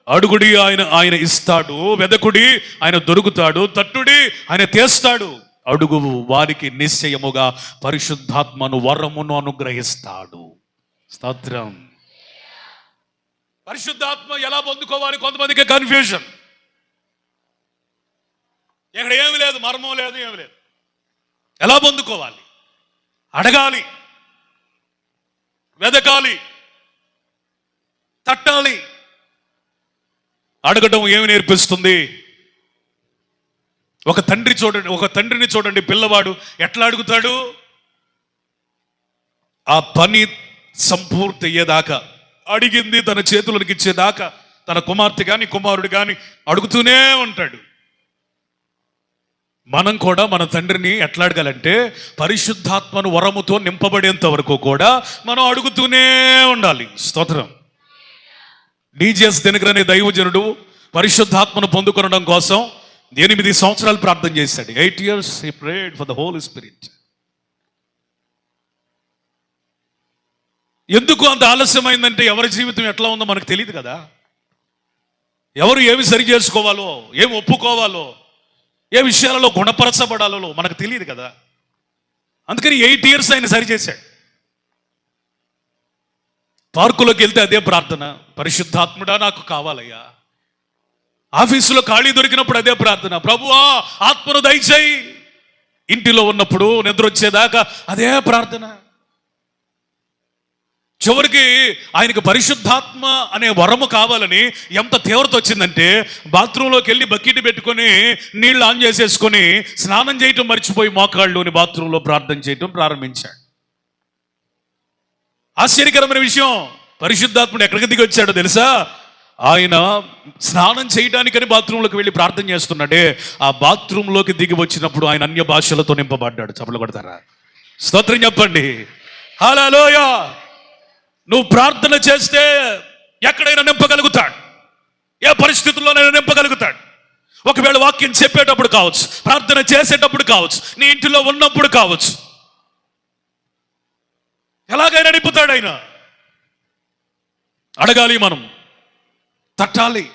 అడుగుడి, ఆయన ఇస్తాడు. వెదకుడి, ఆయన దొరుకుతాడు. తట్టుడి, ఆయన తీస్తాడు. అడుగు వారికి నిశ్చయముగా పరిశుద్ధాత్మను వరమును అనుగ్రహిస్తాడు. స్తోత్రం. పరిశుద్ధాత్మ ఎలా పొందుకోవాలి? కొంతమందికి కన్ఫ్యూజన్. ఇక్కడ ఏమి లేదు, మర్మం లేదు, ఏమి లేదు. ఎలా పొందుకోవాలి? అడగాలి, వెదకాలి, తట్టాలి. అడగటం ఏమి నేర్పిస్తుంది? ఒక తండ్రిని చూడండి, పిల్లవాడు ఎట్లా అడుగుతాడు? ఆ పని సంపూర్తి అయ్యేదాకా, అడిగింది తన చేతులకు ఇచ్చేదాకా తన కుమార్తె కానీ కుమారుడు కానీ అడుగుతూనే ఉంటాడు. మనం కూడా మన తండ్రిని ఎట్లా అడగాలంటే పరిశుద్ధాత్మను వరముతో నింపబడేంత వరకు కూడా మనం అడుగుతూనే ఉండాలి. స్తోత్రం. డీజీఎస్ దినకర్ అనే దైవజనుడు పరిశుద్ధాత్మను పొందుకొనడం కోసం 8 సంవత్సరాలు ప్రార్థన చేశాడు. 8 years he prayed for the Holy Spirit. ఎందుకు అంత ఆలస్యమైందంటే ఎవరి జీవితం ఎట్లా ఉందో మనకు తెలియదు కదా. ఎవరు ఏమి సరి చేసుకోవాలో, ఏమి ఒప్పుకోవాలో, ఏ విషయాలలో గుణపరచబడాలో మనకు తెలియదు కదా. అందుకని 8 years ఆయన సరి చేశాడు. పార్కులోకి వెళ్తే అదే ప్రార్థన, పరిశుద్ధాత్ముడా నాకు కావాలయ్యా. ఆఫీసులో ఖాళీ దొరికినప్పుడు అదే ప్రార్థన, ప్రభువా ఆత్మను దయచేయి. ఇంటిలో ఉన్నప్పుడు నిద్ర వచ్చేదాకా అదే ప్రార్థన. చివరికి ఆయనకు పరిశుద్ధాత్మ అనే వరము కావాలని ఎంత తీవ్రత వచ్చిందంటే బాత్రూంలోకి వెళ్ళి బకెట్ పెట్టుకొని నీళ్లు ఆన్ చేసేసుకొని స్నానం చేయటం మర్చిపోయి మోకాళ్ళలోని బాత్రూంలో ప్రార్థన చేయటం ప్రారంభించాడు. ఆశ్చర్యకరమైన విషయం, పరిశుద్ధాత్ముడు ఎక్కడికి దిగి వచ్చాడో తెలుసా? ఆయన స్నానం చేయడానికని బాత్రూంలోకి వెళ్ళి ప్రార్థన చేస్తున్నాడే, ఆ బాత్రూంలోకి దిగి వచ్చినప్పుడు ఆయన అన్య భాషలతో నింపబడ్డాడు. చప్పట్లు కొడతారా? స్తోత్రం చెప్పండి. హల్లెలూయా. నువ్వు ప్రార్థన చేస్తే ఎక్కడైనా నింపగలుగుతాడు, ఏ పరిస్థితుల్లోనైనా నింపగలుగుతాడు. ఒకవేళ వాక్యం చెప్పేటప్పుడు కావచ్చు, ప్రార్థన చేసేటప్పుడు కావచ్చు, నీ ఇంటిలో ఉన్నప్పుడు కావచ్చు, ఎలాగైనా నింపుతాడు ఆయన. అడగాలి, మనం తట్టాలి.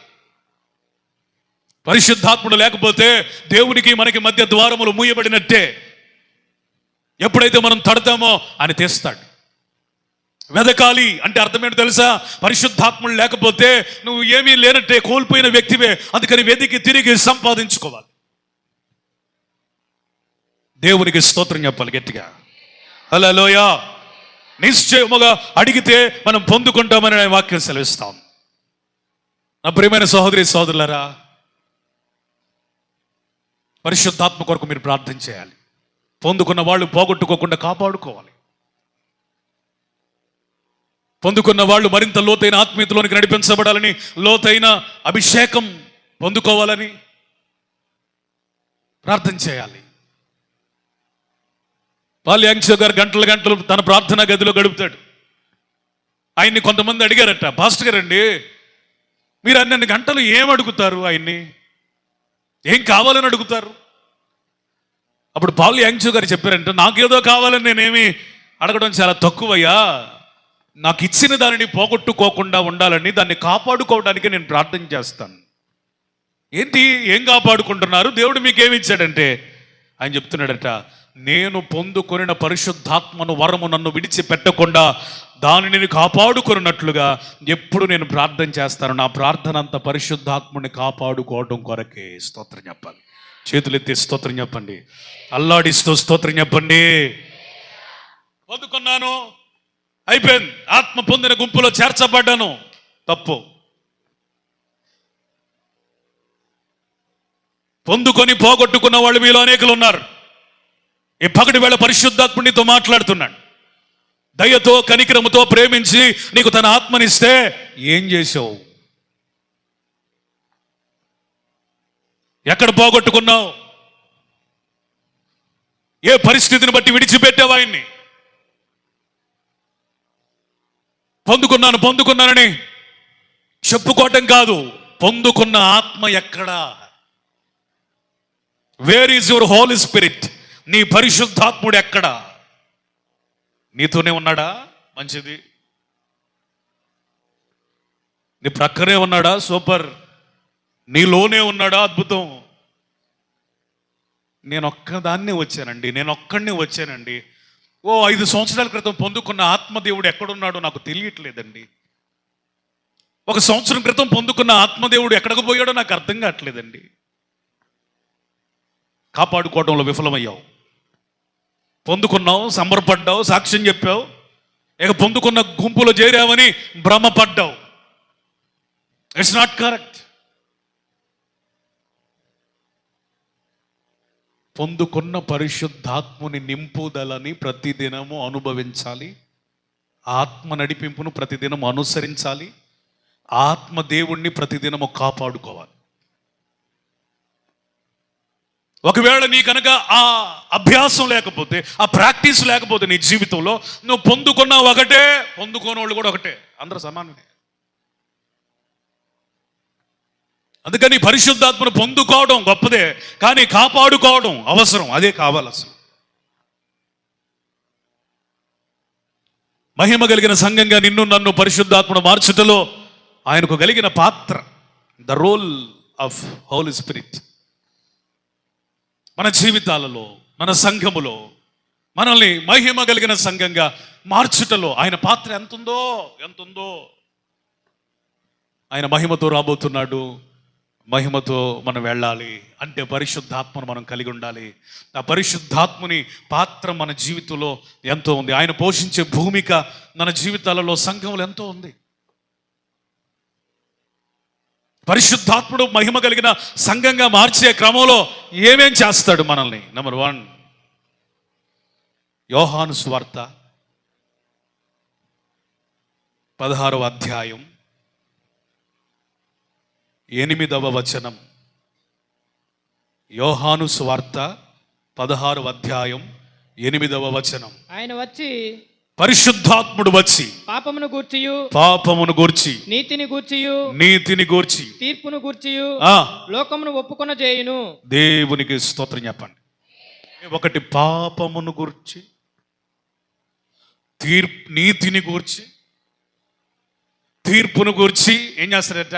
పరిశుద్ధాత్ముడు లేకపోతే దేవునికి మనకి మధ్య ద్వారములు మూయబడినట్టే. ఎప్పుడైతే మనం తడతామో ఆయన తీస్తాడు. వెదకాలి అంటే అర్థం ఏంటో తెలుసా? పరిశుద్ధాత్ముడు లేకపోతే నువ్వు ఏమీ లేనట్టే, కోల్పోయిన వ్యక్తివే. అందుకని వెతికి తిరిగి సంపాదించుకోవాలి. దేవునికి స్తోత్రం చెప్పాలి గట్టిగా. హల్లెలూయా. నిశ్చయముగా అడిగితే మనం పొందుకుంటామని వాక్యం సెలవిస్తాం. నా ప్రియమైన సహోదరి సహోదరులారా, పరిశుద్ధాత్మ కొరకు మీరు ప్రార్థన చేయాలి. పొందుకున్న వాళ్ళు పోగొట్టుకోకుండా కాపాడుకోవాలి. పొందుకున్న వాళ్ళు మరింత లోతైన ఆత్మీయతలోనికి నడిపించబడాలని, లోతైన అభిషేకం పొందుకోవాలని ప్రార్థన చేయాలి. పాల్ యాంగ్షో గారు గంటలు గంటలు తన ప్రార్థనా గదిలో గడుపుతాడు. ఆయన్ని కొంతమంది అడిగారట, పాస్టర్ గారండి మీరు అన్ని గంటలు ఏం అడుగుతారు, ఆయన్ని ఏం కావాలని అడుగుతారు? అప్పుడు పాల్ యాంగ్షో గారు చెప్పారంట, నాకేదో కావాలని నేనేమి అడగడం చాలా తక్కువయ్యా. నాకు ఇచ్చిన దానిని పోగొట్టుకోకుండా ఉండాలని, దాన్ని కాపాడుకోవడానికి నేను ప్రార్థన చేస్తాను. ఏంటి, ఏం కాపాడుకుంటున్నారు? దేవుడు మీకేమి ఇచ్చాడంటే ఆయన చెప్తున్నాడట, నేను పొందుకొనిన పరిశుద్ధాత్మను వరము నన్ను విడిచిపెట్టకుండా దానిని కాపాడుకున్నట్లుగా ఎప్పుడు నేను ప్రార్థన చేస్తాను. నా ప్రార్థన అంతా పరిశుద్ధాత్ముని కాపాడుకోవడం కొరకే. స్తోత్రం చెప్పాలి. చేతులెత్తి స్తోత్రం చెప్పండి. అల్లాడిస్తూ స్తోత్రం చెప్పండి. పొందుకున్నాను, అయిపోయింది, ఆత్మ పొందిన గుంపులో చేర్చబడ్డాను. తప్పు. పొందుకొని పోగొట్టుకున్న వాళ్ళు మీలో అనేకులు ఉన్నారు. ఈ పగటి వేళ పరిశుద్ధాత్మునితో మాట్లాడుతున్నాడు. దయతో కనికరముతో ప్రేమించి నీకు తన ఆత్మనిస్తే ఏం చేసావు? ఎక్కడ పోగొట్టుకున్నావు? ఏ పరిస్థితిని బట్టి విడిచిపెట్టావు ఆయన్ని? పొందుకున్నానని చెప్పుకోవటం కాదు, పొందుకున్న ఆత్మ ఎక్కడా? Where is your Holy Spirit? నీ పరిశుద్ధాత్ముడు ఎక్కడా? నీతోనే ఉన్నాడా? మంచిది. నీ ప్రక్కనే ఉన్నాడా? సూపర్. నీలోనే ఉన్నాడా? అద్భుతం. నేను ఒక్కదాన్నే వచ్చానండి. ఓ 5 సంవత్సరాల క్రితం పొందుకున్న ఆత్మదేవుడు ఎక్కడున్నాడో నాకు తెలియట్లేదండి. 1 సంవత్సరం క్రితం పొందుకున్న ఆత్మదేవుడు ఎక్కడికి పోయాడో నాకు అర్థం కావట్లేదండి. కాపాడుకోవడంలో విఫలమయ్యావు. పొందుకున్నావు, సంబరపడ్డావు, సాక్ష్యం చెప్పావు, ఇక పొందుకున్న గుంపులో చేరావని భ్రమపడ్డావు. It's not correct. పొందుకున్న పరిశుద్ధాత్ముని నింపుదలని ప్రతిదినము అనుభవించాలి, ఆత్మ నడిపింపును ప్రతిదినం అనుసరించాలి, ఆత్మ దేవుణ్ణి ప్రతిదినము కాపాడుకోవాలి. ఒకవేళ నీ కనుక ఆ అభ్యాసం లేకపోతే, ఆ ప్రాక్టీస్ లేకపోతే నీ జీవితంలో నువ్వు పొందుకున్నావు ఒకటే, పొందుకోని వాళ్ళు కూడా ఒకటే, అందరూ సమానమే. అందుకని పరిశుద్ధాత్మను పొందుకోవడం గొప్పదే, కానీ కాపాడుకోవడం అవసరం. అదే కావాలి అసలు. మహిమ కలిగిన సంఘంగా నిన్ను నన్ను పరిశుద్ధాత్మను మార్చుటలో ఆయనకు కలిగిన పాత్ర, the role of Holy Spirit, మన జీవితాలలో, మన సంఘములో మనల్ని మహిమ కలిగిన సంఘంగా మార్చుటలో ఆయన పాత్ర ఎంతుందో. ఆయన మహిమతో రాబోతున్నాడు. మహిమతో మనం వెళ్ళాలి అంటే పరిశుద్ధాత్మను మనం కలిగి ఉండాలి. ఆ పరిశుద్ధాత్ముని పాత్ర మన జీవితంలో ఎంతో ఉంది. ఆయన పోషించే భూమిక మన జీవితాలలో, సంఘంలో ఎంతో ఉంది. పరిశుద్ధాత్ముడు మహిమ కలిగిన సంఘంగా మార్చే క్రమంలో ఏమేం చేస్తాడు మనల్ని? నెంబర్ 1, యోహాను సువార్త 16వ అధ్యాయం 8వ వచనం. యోహాను సువార్త 16వ అధ్యాయం 8వ వచనం. ఆయన వచ్చి, పరిశుద్ధాత్ముడు వచ్చి పాపమును గూర్చి, నీతిని గూర్చి, తీర్పును గూర్చి, లోకమును ఒప్పుకొన చేయును. దేవునికి స్తోత్రం చెప్పండి. ఒకటి పాపమును గూర్చి, నీతిని గూర్చి, తీర్పును గూర్చి ఏం చేస్తాడట?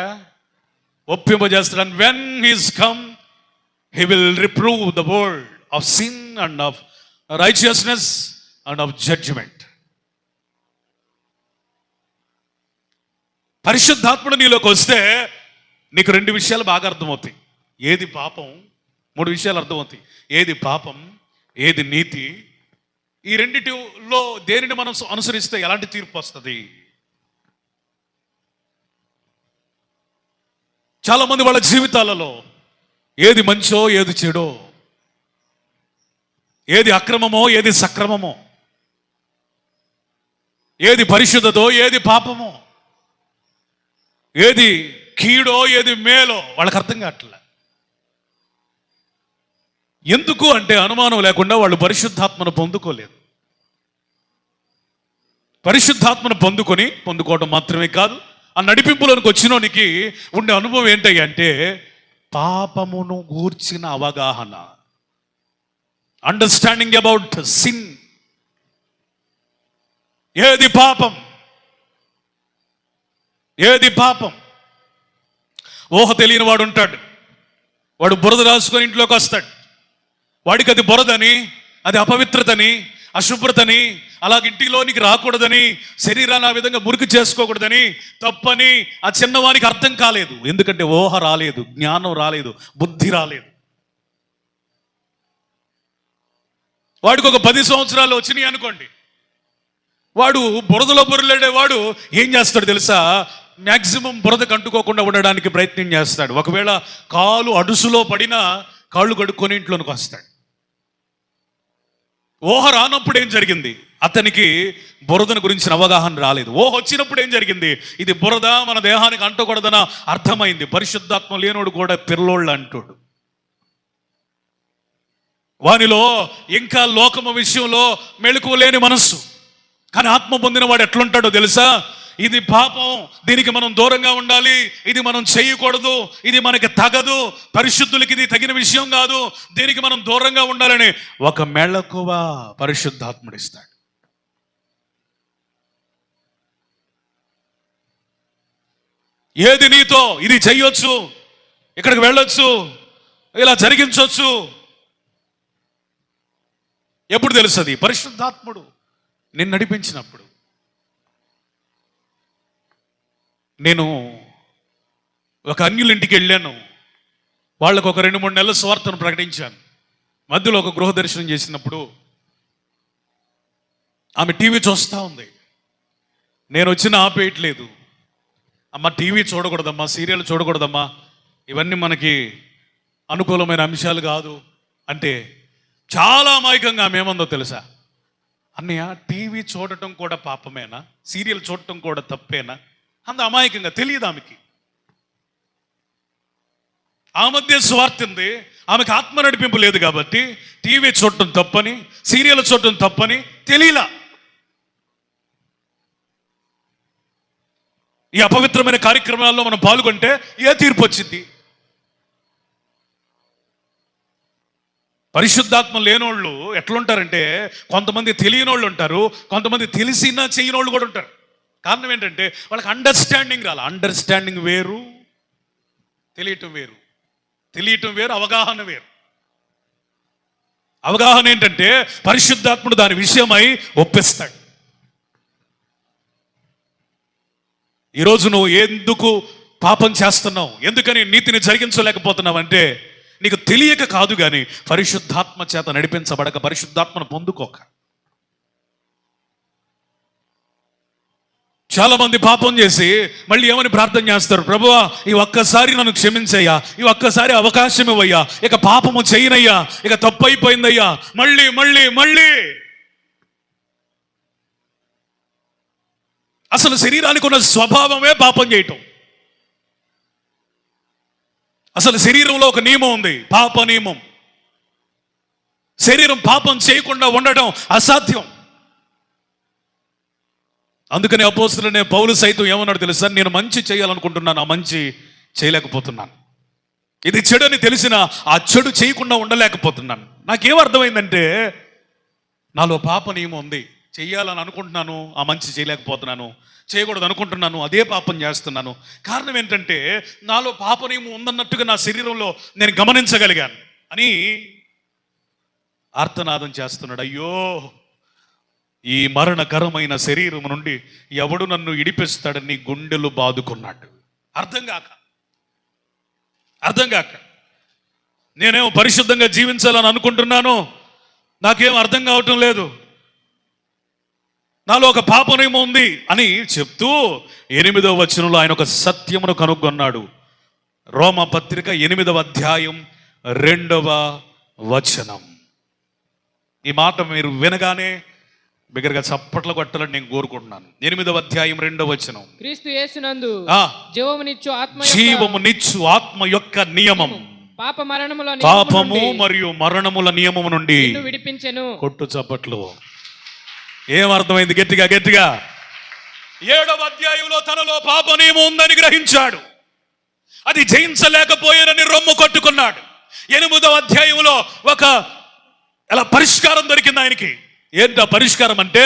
ఒప్పింపజేస్తాడు. And when he's come he will reprove the world of sin and of righteousness and of judgement. పరిశుద్ధాత్ముడు నీలోకి వస్తే నీకు 2 విషయాలు బాగా అర్థమవుతాయి. ఏది పాపం, 3 విషయాలు అర్థమవుతాయి. ఏది పాపం, ఏది నీతి. ఈ రెండిటిలో దేనిని మనం అనుసరిస్తే ఎలాంటి తీర్పు వస్తుంది? చాలా మంది వాళ్ళ జీవితాలలో ఏది మంచో, ఏది చెడో, ఏది అక్రమమో, ఏది సక్రమమో, ఏది పరిశుద్ధతో, ఏది పాపమో, ఏది కీడో, ఏది మేలో వాళ్ళకి అర్థం కావట్లే. ఎందుకు అంటే అనుమానం లేకుండా వాళ్ళు పరిశుద్ధాత్మను పొందుకోలేదు. పరిశుద్ధాత్మను పొందుకోవడం మాత్రమే కాదు, ఆ నడిపింపులోనికి వచ్చినోనికి ఉండే అనుభవం ఏంటి అంటే పాపమును గూర్చిన అవగాహన, అండర్స్టాండింగ్ అబౌట్ సిన్. ఏది పాపం, ఏది పాపం. ఊహ తెలియని వాడు ఉంటాడు. వాడు బురద రాసుకొని ఇంట్లోకి వస్తాడు. వాడికి అది బురదని, అది అపవిత్రతని, అశుభ్రతని, అలాగ ఇంటిలోనికి రాకూడదని, శరీరాన్ని ఆ విధంగా మురికి చేసుకోకూడదని, తప్పని ఆ చిన్నవానికి అర్థం కాలేదు. ఎందుకంటే ఊహ రాలేదు, జ్ఞానం రాలేదు, బుద్ధి రాలేదు. వాడికి ఒక 10 సంవత్సరాలు వచ్చినాయి అనుకోండి, వాడు బురదలో బుర్రలేడేవాడు ఏం చేస్తాడు తెలుసా? మ్యాక్సిమం బురదకు అంటుకోకుండా ఉండడానికి ప్రయత్నం చేస్తాడు. ఒకవేళ కాలు అడుసులో పడినా కాళ్ళు కడుక్కొని ఇంట్లోనికి వస్తాడు. ఊహ రానప్పుడు ఏం జరిగింది? అతనికి బురదను గురించిన అవగాహన రాలేదు. ఊహ వచ్చినప్పుడు ఏం జరిగింది? ఇది బురద, మన దేహానికి అంటకూడదన అర్థమైంది. పరిశుద్ధాత్మ లేనోడు కూడా పిల్లోళ్ళు అంటాడు. వానిలో ఇంకా లోకము విషయంలో మెళకువ లేని మనస్సు. కానీ ఆత్మ పొందిన వాడు ఎట్లుంటాడో తెలుసా? ఇది పాపం, దీనికి మనం దూరంగా ఉండాలి, ఇది మనం చేయకూడదు, ఇది మనకి తగదు, పరిశుద్ధులకి ఇది తగిన విషయం కాదు, దీనికి మనం దూరంగా ఉండాలని ఒక మెళకువ పరిశుద్ధాత్ముడిస్తాడు. ఏది నీతో ఇది చెయ్యొచ్చు, ఇక్కడికి వెళ్ళొచ్చు, ఇలా జరిగించవచ్చు, ఎప్పుడు తెలుస్తుంది? పరిశుద్ధాత్ముడు నిన్ను నడిపించినప్పుడు. నేను ఒక అన్యుల ఇంటికి వెళ్ళాను. వాళ్ళకు ఒక 2-3 నెలల స్వార్థను ప్రకటించాను. మధ్యలో ఒక గృహ దర్శనం చేసినప్పుడు ఆమె టీవీ చూస్తూ ఉంది. నేను వచ్చిన ఆపేయట్లేదు. అమ్మ టీవీ చూడకూడదమ్మా, సీరియల్ చూడకూడదమ్మా, ఇవన్నీ మనకి అనుకూలమైన అంశాలు కాదు అంటే చాలా అమాయకంగా ఆమె ఏమందో తెలుసా? అన్నయ్య టీవీ చూడటం కూడా పాపమేనా, సీరియల్ చూడటం కూడా తప్పేనా? అంత అమాయకంగా తెలియదు ఆమెకి. ఆ మధ్య స్వార్థ ఉంది, ఆమెకు ఆత్మ నడిపింపు లేదు కాబట్టి టీవీ చూడటం తప్పని, సీరియల్ చూడటం తప్పని తెలియలా. ఈ అపవిత్రమైన కార్యక్రమాల్లో మనం పాల్గొంటే ఏ తీర్పు వచ్చింది? పరిశుద్ధాత్మ లేనోళ్ళు ఎట్లుంటారంటే, కొంతమంది తెలియనోళ్ళు ఉంటారు, కొంతమంది తెలిసినా చేయనోళ్ళు కూడా ఉంటారు. కారణం ఏంటంటే వాళ్ళకి అండర్స్టాండింగ్ రాలి. అండర్స్టాండింగ్ వేరు, తెలియటం వేరు. తెలియటం వేరు, అవగాహన వేరు. అవగాహన ఏంటంటే పరిశుద్ధాత్ముడు దాని విషయమై ఒప్పిస్తాడు. ఈరోజు నువ్వు ఎందుకు పాపం చేస్తున్నావు, ఎందుకని నీతిని జరిగించలేకపోతున్నావు అంటే నీకు తెలియక కాదు, కానీ పరిశుద్ధాత్మ చేత నడిపించబడక, పరిశుద్ధాత్మను పొందుకోక. చాలా మంది పాపం చేసి మళ్ళీ ఏమని ప్రార్థన చేస్తారు, ప్రభువా ఈ ఒక్కసారి నన్ను క్షమించయ్యా, ఈ ఒక్కసారి అవకాశం ఇవ్వయ్యా, ఇక పాపము చేయనయ్యా, ఇక తప్పు అయిపోయిందయ్యా, మళ్ళీ మళ్ళీ మళ్ళీ. అసలు శరీరానికి ఉన్న స్వభావమే పాపం చేయటం. అసలు శరీరంలో ఒక నియమం ఉంది, పాప నియమం. శరీరం పాపం చేయకుండా ఉండడం అసాధ్యం. అందుకని అపోస్తలుడైన పౌలు సైతం ఏమన్నాడు తెలుసా, నేను మంచి చేయాలనుకుంటున్నాను, ఆ మంచి చేయలేకపోతున్నాను. ఇది చెడు అని తెలిసిన ఆ చెడు చేయకుండా ఉండలేకపోతున్నాను. నాకేం అర్థమైందంటే, నాలో పాప నియమం ఉంది, చెయ్యాలని అనుకుంటున్నాను, ఆ మంచి చేయలేకపోతున్నాను, చేయకూడదు అనుకుంటున్నాను, అదే పాపం చేస్తున్నాను. కారణం ఏంటంటే నాలో పాప నియమం ఉందన్నట్టుగా నా శరీరంలో నేను గమనించగలిగాను అని ఆర్తనాదం చేస్తున్నాడు. అయ్యో, ఈ మరణకరమైన శరీరం నుండి ఎవడు నన్ను ఇడిపిస్తాడని గుండెలు బాదుకున్నాడు. అర్థం కాక నేనేమో పరిశుద్ధంగా జీవించాలని అనుకుంటున్నాను, నాకేం అర్థం కావటం లేదు, నాలో ఒక పాపనేమో ఉంది అని చెప్తూ 8వ వచనంలో ఆయన ఒక సత్యమును కనుగొన్నాడు. రోమపత్రిక 8వ అధ్యాయం 2వ వచనం. ఈ మాట మీరు వినగానే బిగ్గరగా చప్పట్లు కొట్టాలని నేను కోరుకుంటున్నాను. 8వ అధ్యాయం 2వ వచనం. క్రీస్తు యేసునందు జీవమునిచ్చు ఆత్మ యొక్క నియమం పాపము మరియు మరణముల నియమము నుండి విడిపించెను. కొట్టు చప్పట్లు. ఏమర్థమైంది? గట్టిగా 7వ అధ్యాయంలో తనలో పాప నియమం ఉందని గ్రహించాడు, అది జయించలేకపోయానని రొమ్ము కొట్టుకున్నాడు. 8వ అధ్యాయంలో ఒక ఎలా పరిష్కారం దొరికింది ఆయనకి. ఏంటో పరిష్కారం అంటే,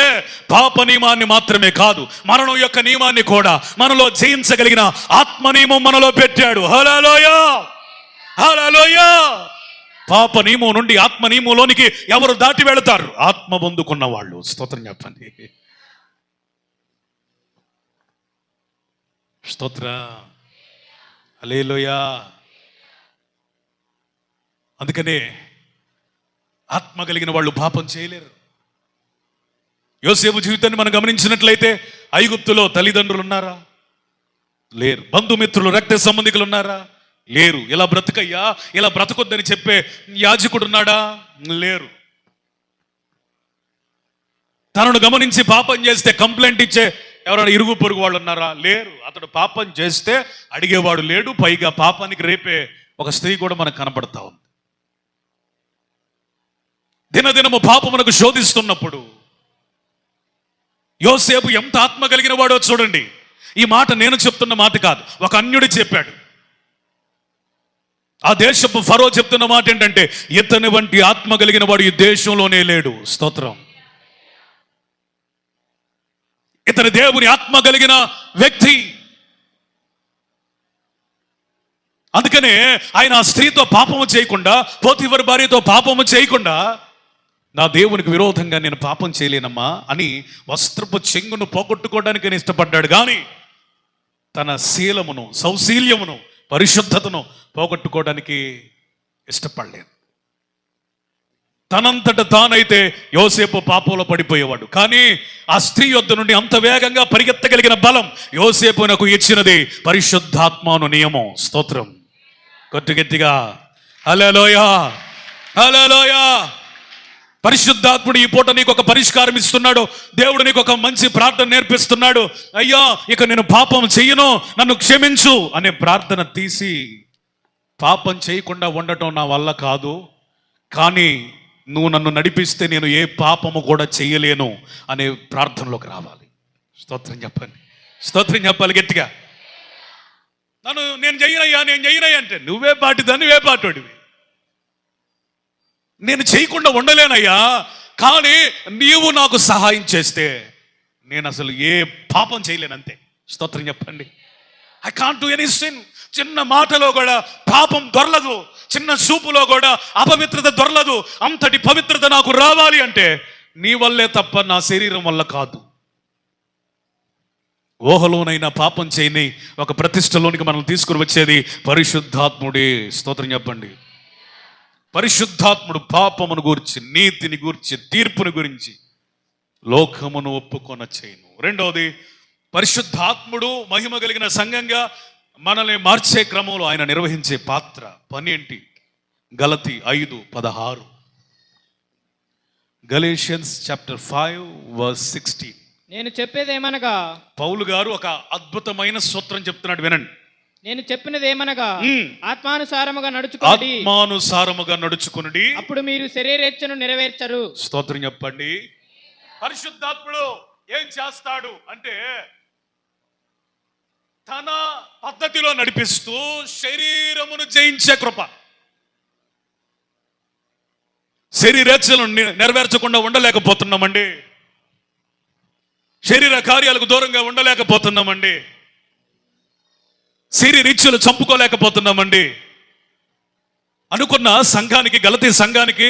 పాప నియమాన్ని మాత్రమే కాదు, మరణం యొక్క నియమాన్ని కూడా మనలో జయించగలిగిన ఆత్మ నియమం మనలో పెట్టాడు. హల్లెలూయా, హల్లెలూయా. పాప నియమం నుండి ఆత్మ నియమంలోనికి ఎవరు దాటి వెళతారు? ఆత్మ పొందుకున్న వాళ్ళు. స్తోత్రం చెప్పండి. స్తోత్ర, హల్లెలూయా. అందుకనే ఆత్మ కలిగిన వాళ్ళు పాపం చేయలేరు. యోసేపు జీవితాన్ని మనం గమనించినట్లయితే, ఐగుప్తులో తల్లిదండ్రులు ఉన్నారా? లేరు. బంధుమిత్రులు, రక్త సంబంధికులు ఉన్నారా? లేరు. ఇలా బ్రతుకయ్యా, ఇలా బ్రతకొద్దని చెప్పే యాజకుడు ఉన్నాడా? లేరు. తనను గమనించి పాపం చేస్తే కంప్లైంట్ ఇచ్చే ఎవరైనా ఇరుగు పొరుగు వాళ్ళు ఉన్నారా? లేరు. అతడు పాపం చేస్తే అడిగేవాడు లేడు. పైగా పాపానికి రేపే ఒక స్త్రీ కూడా మనకు కనపడతా ఉంది. దినదినము పాపమునకు శోధిస్తున్నప్పుడు యోసేపు ఎంత ఆత్మ కలిగిన వాడో చూడండి. ఈ మాట నేను చెప్తున్న మాట కాదు, ఒక అన్యుడు చెప్పాడు. ఆ దేశపు ఫరో చెప్తున్న మాట ఏంటంటే, ఇతని వంటి ఆత్మ కలిగిన వాడు ఈ దేశంలోనే లేడు. స్తోత్రం. ఇతని దేవుని ఆత్మ కలిగిన వ్యక్తి. అందుకనే ఆయన ఆ స్త్రీతో పాపము చేయకుండా, పోతిఫరు భార్యతో పాపము చేయకుండా, నా దేవునికి విరోధంగా నేను పాపం చేయలేనమ్మా అని వస్త్రపు చెంగును పోగొట్టుకోవడానికి నేను ఇష్టపడ్డాడు, కానీ తన శీలమును, సౌశీల్యమును, పరిశుద్ధతను పోగొట్టుకోవడానికి ఇష్టపడలేదు. తనంతట తానైతే యోసేపు పాపంలో పడిపోయేవాడు, కానీ ఆ స్త్రీ యొద్ద నుండి అంత వేగంగా పరిగెత్తగలిగిన బలం యోసేపునకు ఇచ్చినది పరిశుద్ధాత్మను నియమం. స్తోత్రం. గట్టిగా హల్లెలూయా, హల్లెలూయా. పరిశుద్ధాత్ముడు ఈ పూట నీకు ఒక పరిష్కారం ఇస్తున్నాడు. దేవుడు నీకు ఒక మంచి ప్రార్థన నేర్పిస్తున్నాడు. అయ్యా, ఇక నేను పాపం చెయ్యను, నన్ను క్షమించు అనే ప్రార్థన తీసి, పాపం చేయకుండా ఉండటం నా వల్ల కాదు, కానీ నువ్వు నన్ను నడిపిస్తే నేను ఏ పాపము కూడా చెయ్యలేను అనే ప్రార్థనలోకి రావాలి. స్తోత్రం చెప్పండి, స్తోత్రం చెప్పాలి గట్టిగా. నేను చెయ్యనయ్యా అంటే నువ్వే పాటిదా, నువ్వే పాటోడివి. నేను చేయకుండా ఉండలేనయ్యా, కానీ నీవు నాకు సహాయం చేస్తే నేను అసలు ఏ పాపం చేయలేనంతే. స్తోత్రం చెప్పండి. I can't do any sin. చిన్న మాటలో కూడా పాపం దొరలదు, చిన్న చూపులో కూడా అపవిత్రత దొరలదు. అంతటి పవిత్రత నాకు రావాలి అంటే నీ వల్లే తప్ప నా శరీరం వల్ల కాదు. ఊహలోనైనా పాపం చేయని ఒక ప్రతిష్టలోనికి మనం తీసుకుని వచ్చేది పరిశుద్ధాత్ముడే. స్తోత్రం చెప్పండి. పరిశుద్ధాత్ముడు పాపమును గూర్చి, నీతిని గూర్చి, తీర్పుని గురించి లోకమును ఒప్పుకొన చేయను. రెండవది, పరిశుద్ధాత్ముడు మహిమ కలిగిన సంఘంగా మనల్ని మార్చే క్రమంలో ఆయన నిర్వహించే పాత్ర, పని ఏంటి? గలతీ 5:16. Galatians chapter 5:16. నేను చెప్పేదేమనగా, పౌలు గారు ఒక అద్భుతమైన సూత్రం చెప్తున్నాడు, వినండి. నేను చెప్పినది ఏమనగా, ఆత్మానుసారముగా నడుచుకోండి, ఆత్మానుసారముగా నడుచుకునుడి, అప్పుడు మీరు శరీరేచ్ఛను నెరవేర్చరు. స్తోత్రం చెప్పండి. పరిశుద్ధాత్ముడు ఏం చేస్తాడు అంటే తన పద్ధతిలో నడిపిస్తూ శరీరమును జయించే కృప. శరీరేచ్ఛలను నెరవేర్చకుండా ఉండలేకపోతున్నామండి, శరీర కార్యాలకు దూరంగా ఉండలేకపోతున్నామండి, శరీరీచ్ఛలు చంపుకోలేకపోతున్నామండి. అనుకున్న సంఘానికి, గలతీ సంఘానికి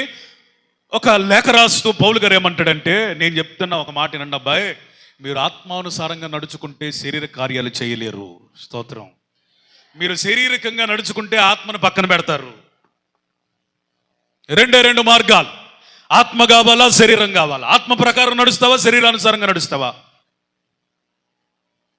ఒక లేఖ రాస్తూ పౌలు గారు ఏమంటాడంటే, నేను చెప్తున్నా ఒక మాట వినండి అబ్బాయి, మీరు ఆత్మానుసారంగా నడుచుకుంటే శరీర కార్యాలు చేయలేరు. స్తోత్రం. మీరు శారీరకంగా నడుచుకుంటే ఆత్మను పక్కన పెడతారు. రెండు మార్గాలు, ఆత్మ కావాలా, శరీరం కావాలా? ఆత్మ ప్రకారం నడుస్తావా, శరీరానుసారంగా నడుస్తావా?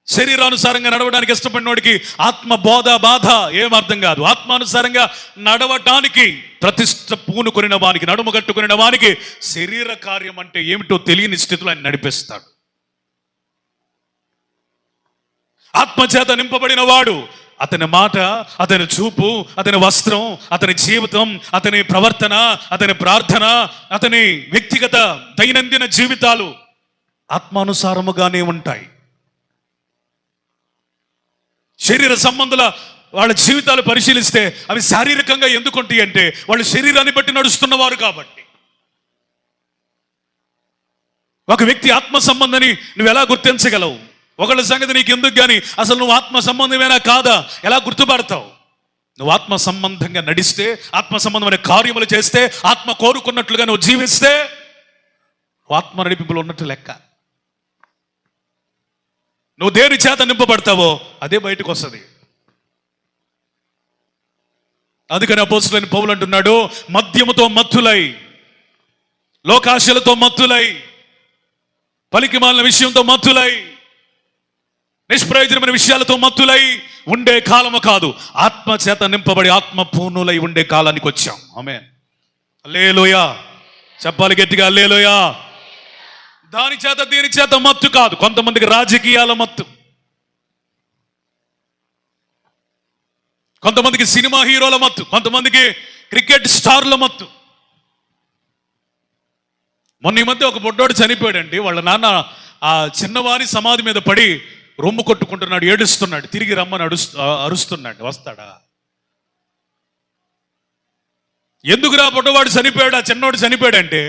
శరీరానుసారంగా నడవడానికి ఇష్టపడిన వాడికి ఆత్మ బోధ బాధ ఏం అర్థం కాదు. ఆత్మానుసారంగా నడవటానికి ప్రతిష్ట పూనుకొనిన వానికి, నడుము కట్టుకునిన వానికి శరీర కార్యం అంటే ఏమిటో తెలియని స్థితిలో ఆయన నడిపిస్తాడు. ఆత్మచేత నింపబడిన వాడు, అతని మాట, అతని చూపు, అతని వస్త్రం, అతని జీవితం, అతని ప్రవర్తన, అతని ప్రార్థన, అతని వ్యక్తిగత దైనందిన జీవితాలు ఆత్మానుసారముగానే ఉంటాయి. శరీర సంబంధుల వాళ్ళ జీవితాలు పరిశీలిస్తే అవి శారీరకంగా ఎందుకుంటాయి అంటే వాళ్ళు శరీరాన్ని బట్టి నడుస్తున్నవారు కాబట్టి. ఒక వ్యక్తి ఆత్మ సంబంధాన్ని నువ్వు ఎలా గుర్తించగలవు? ఒకళ్ళ సంగతి నీకు ఎందుకు కానీ అసలు నువ్వు ఆత్మ సంబంధమేనా కాదా ఎలా గుర్తుపడతావు? నువ్వు ఆత్మ సంబంధంగా నడిస్తే, ఆత్మ సంబంధమైన కార్యములు చేస్తే, ఆత్మ కోరుకున్నట్లుగా నువ్వు జీవిస్తే ఆత్మ నడిపింపులు ఉన్నట్టు లెక్క. నువ్వు దేని చేత నింపబడతావో అదే బయటకు వస్తుంది. అందుకని అపోస్తలుడైన పౌలు అంటున్నాడు, మద్యముతో మత్తులై, లోకాశలతో మత్తులై, పలికిమాలిన విషయంతో మత్తులై, నిష్ప్రయోజనమైన విషయాలతో మత్తులై ఉండే కాలము కాదు, ఆత్మ చేత నింపబడి ఆత్మ పూర్ణులై ఉండే కాలానికి వచ్చాం. ఆమేన్. హల్లెలూయా. చెప్పాలి గట్టిగా, హల్లెలూయా. దాని చేత దీని చేత మత్తు కాదు. కొంతమందికి రాజకీయాల మత్తు, కొంతమందికి సినిమా హీరోల మత్తు, కొంతమందికి క్రికెట్ స్టార్ల మత్తు. మొన్న ఈ మధ్య ఒక బొడ్డోడు చనిపోయాడండి. వాళ్ళ నాన్న ఆ చిన్నవారి సమాధి మీద పడి రొమ్ము కొట్టుకుంటున్నాడు, ఏడుస్తున్నాడు, తిరిగి రమ్మని అరుస్తున్నాడు. వస్తాడా? ఎందుకురా బొడ్డవాడు చనిపోయాడు, ఆ చిన్నవాడు చనిపోయాడంటే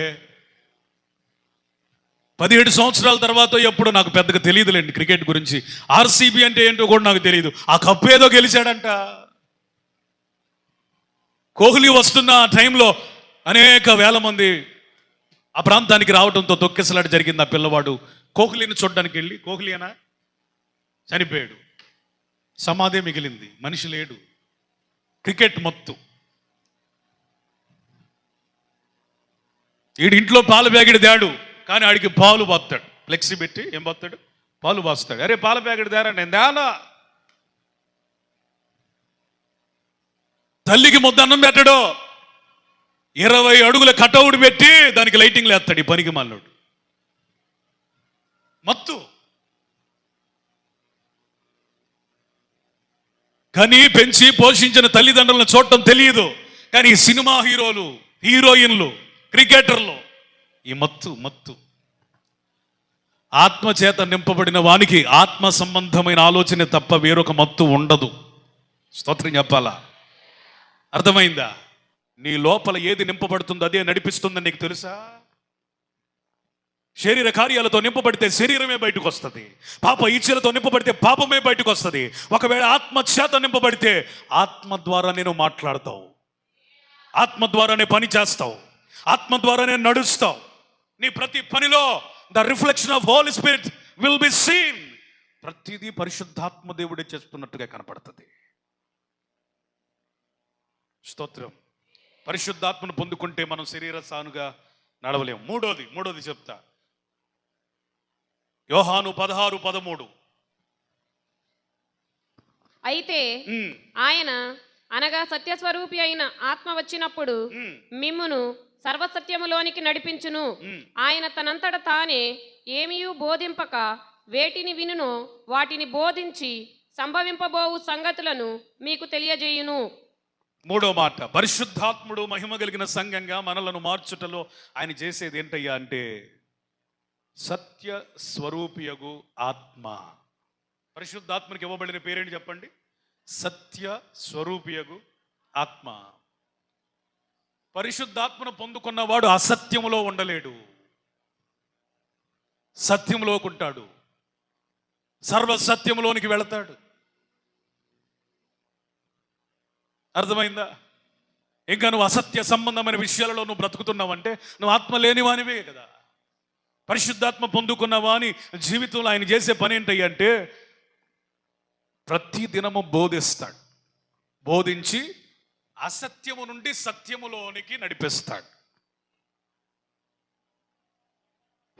17 సంవత్సరాల తర్వాత ఎప్పుడు నాకు పెద్దగా తెలియదులేండి క్రికెట్ గురించి. ఆర్సీబీ అంటే ఏంటో కూడా నాకు తెలియదు. ఆ కప్పు ఏదో గెలిచాడంట. కోహ్లీ వస్తున్న ఆ టైంలో అనేక వేల మంది ఆ ప్రాంతానికి రావడంతో తొక్కిసలాట జరిగింది. ఆ పిల్లవాడు కోహ్లీని చూడడానికి వెళ్ళి, కోహ్లీ అనా చనిపోయాడు, సమాధి మిగిలింది, మనిషి లేడు. క్రికెట్ మొత్తం. వీడి ఇంట్లో పాల ప్యాకెట్ తేడు, కానీ ఆడికి పాలు బాస్తాడు. ఫ్లెక్సీ పెట్టి ఏం బాస్తాడు? పాలు బాస్తాడు. అరే పాల ప్యాకెట్ తేరా, నేను తేనా. తల్లికి ముద్ద అన్నం పెట్టడు. 20 అడుగుల కటౌట్ పెట్టి దానికి లైటింగ్లు వేస్తాడు ఈ పనికి మాలోడు. మత్తు. కానీ పెంచి పోషించిన తల్లిదండ్రులను చూడటం తెలియదు. కానీ సినిమా హీరోలు, హీరోయిన్లు, క్రికెటర్లు ఈ మత్తు. ఆత్మ చేత నింపబడిన వానికి ఆత్మ సంబంధమైన ఆలోచన తప్ప వేరొక మత్తు ఉండదు. స్తోత్రం చెప్పాలా? అర్థమైందా? నీ లోపల ఏది నింపబడుతుందో అదే నడిపిస్తుందని నీకు తెలుసా? శరీర కార్యాలతో నింపబడితే శరీరమే బయటకు వస్తుంది. పాప ఇచ్చలతో నింపబడితే పాపమే బయటకు వస్తుంది. ఒకవేళ ఆత్మ చేత నింపబడితే ఆత్మ ద్వారానే నువ్వు మాట్లాడతావు, ఆత్మ ద్వారానే పని చేస్తావు, ఆత్మ ద్వారానే నడుస్తావు. నీ ప్రతి పనిలో the reflection of Holy Spirit will be seen. ప్రతిదీ పరిశుద్ధాత్మ దేవుడే చేస్తున్నట్టుగా కనపడుతుంది. స్తోత్రం. పరిశుద్ధాత్మను పొందుకుంటే మనం శరీర సానుగా నడవలేము. మూడోది చెప్తా. యోహాను 16:13. అయితే ఆయన అనగా సత్యస్వరూపి అయిన ఆత్మ వచ్చినప్పుడు మిమ్మును సర్వసత్యములోనికి నడిపించును. ఆయన తనంతట తానే ఏమీయూ బోధింపక వేటిని వినునో వాటిని బోధించి సంభవింపబోవు సంగతులను మీకు తెలియజేయును. మూడో మాట, పరిశుద్ధాత్ముడు మహిమ కలిగిన సంఘంగా మనలను మార్చుటలో ఆయన చేసేది ఏంటయ్యా అంటే సత్య స్వరూపియగు ఆత్మ. పరిశుద్ధాత్మనికి ఇవ్వబడిన పేరేంటి చెప్పండి? సత్య స్వరూపియగు ఆత్మ. పరిశుద్ధాత్మను పొందుకున్నవాడు అసత్యములో ఉండలేడు, సత్యములోకి ఉంటాడు, సర్వసత్యములోనికి వెళతాడు. అర్థమైందా? ఇంకా నువ్వు అసత్య సంబంధమైన విషయాలలో నువ్వు బ్రతుకుతున్నావంటే నువ్వు ఆత్మ లేనివానివే కదా. పరిశుద్ధాత్మ పొందుకున్న వాని జీవితంలో ఆయన చేసే పని ఏంటంటే ప్రతి దినము బోధిస్తాడు, బోధించి అసత్యము నుండి సత్యములోనికి నడిపిస్తాడు.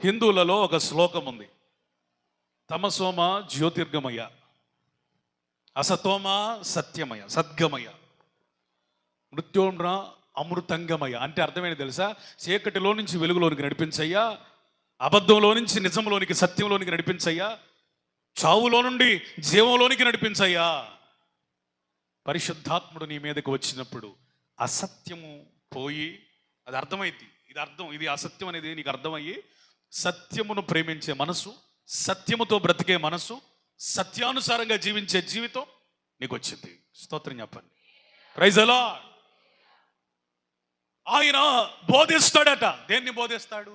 హిందువులలో ఒక శ్లోకం ఉంది, తమసోమ జ్యోతిర్గమయ, అసతోమ సత్యమయ, సద్గమయ, మృత్యోమ్ర అమృతంగమయ. అంటే అర్థమైనది తెలుసా? చీకటిలో నుంచి వెలుగులోనికి నడిపించయ్యా, అబద్ధంలో నుంచి నిజంలోనికి, సత్యంలోనికి నడిపించయ్యా, చావులో నుండి జీవంలోనికి నడిపించయ్యా. పరిశుద్ధాత్ముడు నీ మీదకి వచ్చినప్పుడు అసత్యము పోయి, అది అర్థమైంది, ఇది అసత్యం అనేది నీకు అర్థమయ్యి సత్యమును ప్రేమించే మనసు, సత్యముతో బ్రతికే మనసు, సత్యానుసారంగా జీవించే జీవితం నీకు వచ్చింది. స్తోత్రం చెప్పండి. Praise the Lord. ఆయన బోధిస్తాడట. దేన్ని బోధిస్తాడు?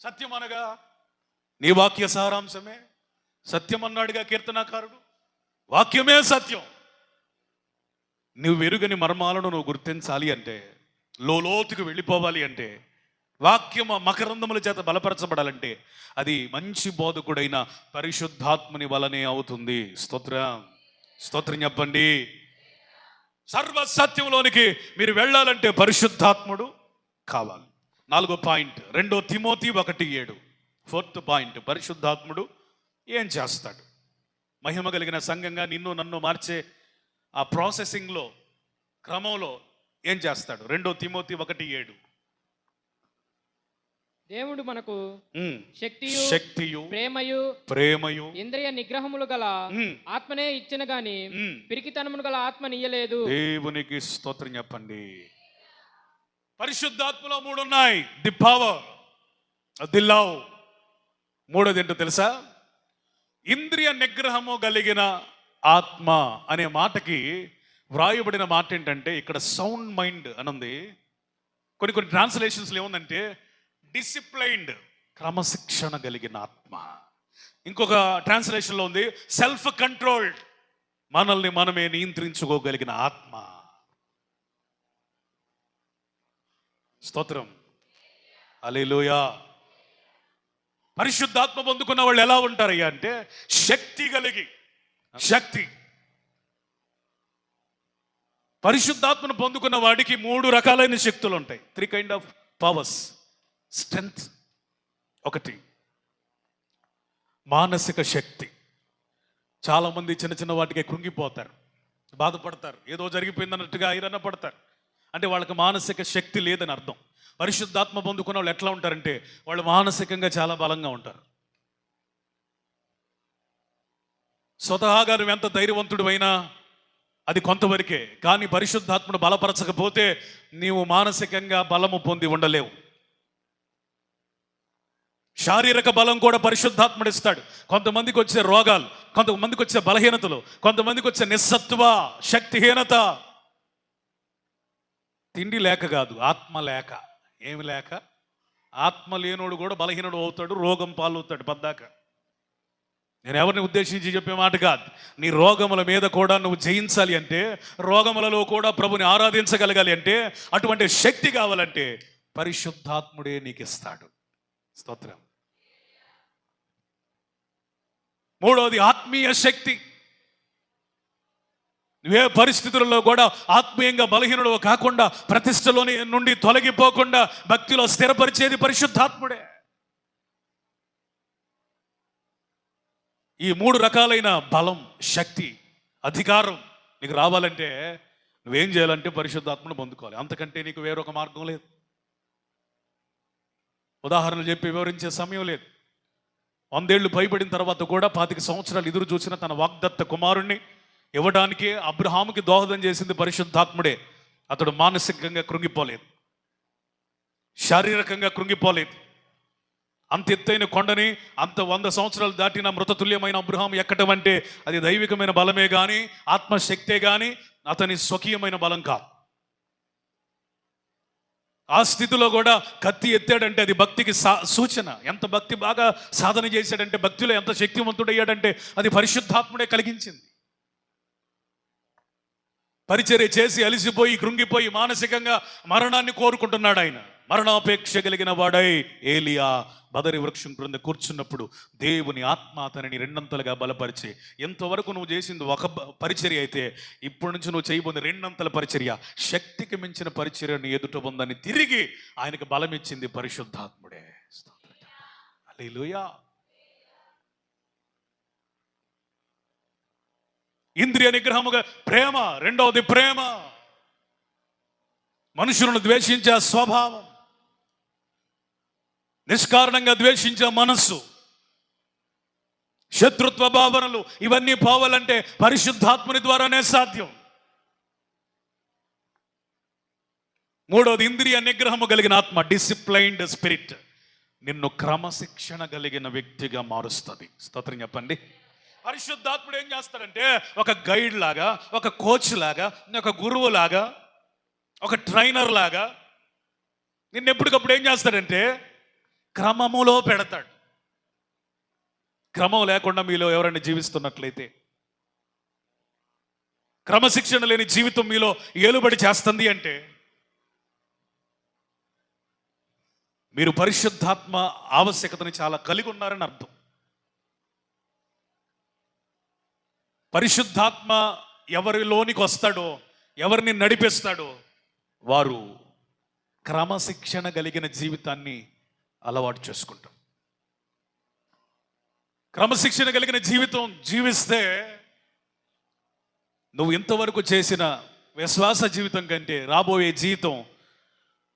సత్యం అనగా నీ వాక్య సారాంశమే సత్యం అన్నాడుగా కీర్తనాకారుడు. వాక్యమే సత్యం. నువ్వు ఎరుగని మర్మాలను నువ్వు గుర్తించాలి అంటే, లోతుకు వెళ్ళిపోవాలి అంటే, వాక్యం మకరందముల చేత బలపరచబడాలంటే అది మంచి బోధకుడైన పరిశుద్ధాత్మని వలనే అవుతుంది. స్తోత్రం చెప్పండి. సర్వసత్యంలోనికి మీరు వెళ్ళాలంటే పరిశుద్ధాత్ముడు కావాలి. 4వ పాయింట్ 2 తిమోతి 1:7. 4th పాయింట్, పరిశుద్ధాత్ముడు ఏం చేస్తాడు? మహిమ కలిగిన సంఘంగా నిన్ను నన్ను మార్చే ఆ ప్రాసెసింగ్లో, క్రమంలో ఏం చేస్తాడు? 2 తిమోతి 1:7. దేవుడు మనకు శక్తియు ప్రేమయు ఇంద్రియ నిగ్రహములు గల ఆత్మనే ఇచ్చిన గాని పిరికితనమును గల ఆత్మనియ్యలేదు. దేవునికి స్తోత్రం చెప్పండి. పరిశుద్ధాత్మలో 3 ఉన్నాయి. The power, the love. 3వది ఏంటో తెలుసా? ఇంద్రియ నిగ్రహము కలిగిన ఆత్మ అనే మాటకి వ్రాయబడిన మాట ఏంటంటే ఇక్కడ సౌండ్ మైండ్ అనుంది. కొన్ని ట్రాన్స్లేషన్స్లో ఏముందంటే డిసిప్లైన్డ్, క్రమశిక్షణ కలిగిన ఆత్మ. ఇంకొక ట్రాన్స్లేషన్లో ఉంది సెల్ఫ్ కంట్రోల్డ్, మనల్ని మనమే నియంత్రించుకోగలిగిన ఆత్మ. స్తోత్రం. హల్లెలూయా. పరిశుద్ధాత్మ పొందుకున్న వాళ్ళు ఎలా ఉంటారయ్యా అంటే శక్తి కలిగి, పరిశుద్ధాత్మను పొందుకున్న వాడికి 3 రకాలైన శక్తులు ఉంటాయి. 3 kind of powers. స్ట్రెంగ్త్ ఒకటి, మానసిక శక్తి. చాలామంది చిన్న చిన్న వాటికి కృంగిపోతారు, బాధపడతారు, ఏదో జరిగిపోయిందన్నట్టుగా ఐరణ పడతారు, అంటే వాళ్ళకి మానసిక శక్తి లేదని అర్థం. పరిశుద్ధాత్మ పొందుకున్న వాళ్ళు ఎట్లా ఉంటారంటే వాళ్ళు మానసికంగా చాలా బలంగా ఉంటారు. స్వతహాగా నువ్వు ఎంత ధైర్యవంతుడు అయినా అది కొంతవరకే, కానీ పరిశుద్ధాత్మను బలపరచకపోతే నీవు మానసికంగా బలము పొంది ఉండలేవు. శారీరక బలం కూడా పరిశుద్ధాత్ముడు ఇస్తాడు. కొంతమందికి వచ్చే రోగాలు, కొంతమందికి వచ్చే బలహీనతలు, కొంతమందికి వచ్చే నిస్సత్వ, శక్తిహీనత తిండి లేక కాదు, ఆత్మ లేక. ఏమి లేక? ఆత్మ లేనోడు కూడా బలహీనుడు అవుతాడు, రోగం పాలవుతాడు పద్దాక. నేను ఎవరిని ఉద్దేశించి చెప్పే మాట కాదు. నీ రోగముల మీద కూడా నువ్వు జయించాలి అంటే, రోగములలో కూడా ప్రభుని ఆరాధించగలగాలి అంటే, అటువంటి శక్తి కావాలంటే పరిశుద్ధాత్ముడే నీకు ఇస్తాడు. స్తోత్రం. మూడవది ఆత్మీయ శక్తి. నువ్వే పరిస్థితులలో కూడా ఆత్మీయంగా బలహీనుడు కాకుండా, ప్రతిష్టలోని నుండి తొలగిపోకుండా భక్తిలో స్థిరపరిచేది పరిశుద్ధాత్ముడే. ఈ మూడు రకాలైన బలం, శక్తి, అధికారం నీకు రావాలంటే నువ్వేం చేయాలంటే పరిశుద్ధాత్మను పొందుకోవాలి. అంతకంటే నీకు వేరొక మార్గం లేదు. ఉదాహరణలు చెప్పి వివరించే సమయం లేదు. 100 ఏళ్ళు పైబడిన తర్వాత కూడా 25 సంవత్సరాలు ఎదురు చూసిన తన వాగ్దత్త కుమారుణ్ణి ఇవ్వడానికి అబ్రహాముకి దోహదం చేసింది పరిశుద్ధాత్ముడే. అతడు మానసికంగా కృంగిపోలేదు, శారీరకంగా కృంగిపోలేదు. అంత ఎత్తైన కొండని అంత 100 సంవత్సరాలు దాటిన మృతతుల్యమైన అబ్రహాం ఎక్కటం అంటే అది దైవికమైన బలమే కానీ, ఆత్మశక్తే కానీ అతని స్వకీయమైన బలం కాదు. ఆ స్థితిలో కూడా కత్తి ఎత్తాడంటే అది భక్తికి సూచన. ఎంత భక్తి బాగా సాధన చేశాడంటే, భక్తిలో ఎంత శక్తివంతుడయ్యాడంటే అది పరిశుద్ధాత్ముడే కలిగించింది. పరిచర్య చేసి అలిసిపోయి కృంగిపోయి మానసికంగా మరణాన్ని కోరుకుంటున్నాడు ఆయన. మరణాపేక్ష కలిగిన వాడై ఏలియా బదరి వృక్షం క్రింద కూర్చున్నప్పుడు దేవుని ఆత్మ అతనిని 2 అంతలుగా బలపరిచి, ఎంతవరకు నువ్వు చేసింది ఒక పరిచర్య అయితే ఇప్పటి నుంచి నువ్వు చేయబోతుంది 2 అంతల పరిచర్య, శక్తికి మించిన పరిచర్యను ఎదుట ఉందని తిరిగి ఆయనకు బలం ఇచ్చింది పరిశుద్ధాత్ముడే. హల్లెలూయా. ఇంద్రియ నిగ్రహముగా ప్రేమ, రెండవది ప్రేమ. మనుషులను ద్వేషించే స్వభావం, నిష్కారణంగా ద్వేషించే మనస్సు, శత్రుత్వ భావనలు, ఇవన్నీ పోవాలంటే పరిశుద్ధాత్ముని ద్వారానే సాధ్యం. మూడవది ఇంద్రియ నిగ్రహము కలిగిన ఆత్మ, డిసిప్లైన్డ్ స్పిరిట్, నిన్ను క్రమశిక్షణ కలిగిన వ్యక్తిగా మారుస్తుంది. స్తోత్రం చెప్పండి. పరిశుద్ధాత్ముడు ఏం చేస్తాడంటే ఒక గైడ్ లాగా, ఒక కోచ్ లాగా, ఒక గురువు లాగా, ఒక ట్రైనర్ లాగా నిన్ను ఎప్పటికప్పుడు ఏం చేస్తాడంటే క్రమములో పెడతాడు. క్రమం లేకుండా మీలో ఎవరైనా జీవిస్తున్నట్లయితే, క్రమశిక్షణ లేని జీవితం మీలో ఏలుబడి చేస్తుంది అంటే మీరు పరిశుద్ధాత్మ ఆవశ్యకతని చాలా కలిగి ఉన్నారని అర్థం. పరిశుద్ధాత్మ ఎవరిలోనికి వస్తాడో, ఎవరిని నడిపిస్తాడో వారు క్రమశిక్షణ కలిగిన జీవితాన్ని అలవాటు చేసుకుంటాం. క్రమశిక్షణ కలిగిన జీవితం జీవిస్తే నువ్వు ఇంతవరకు చేసిన విశ్వాస జీవితం కంటే రాబోయే జీవితం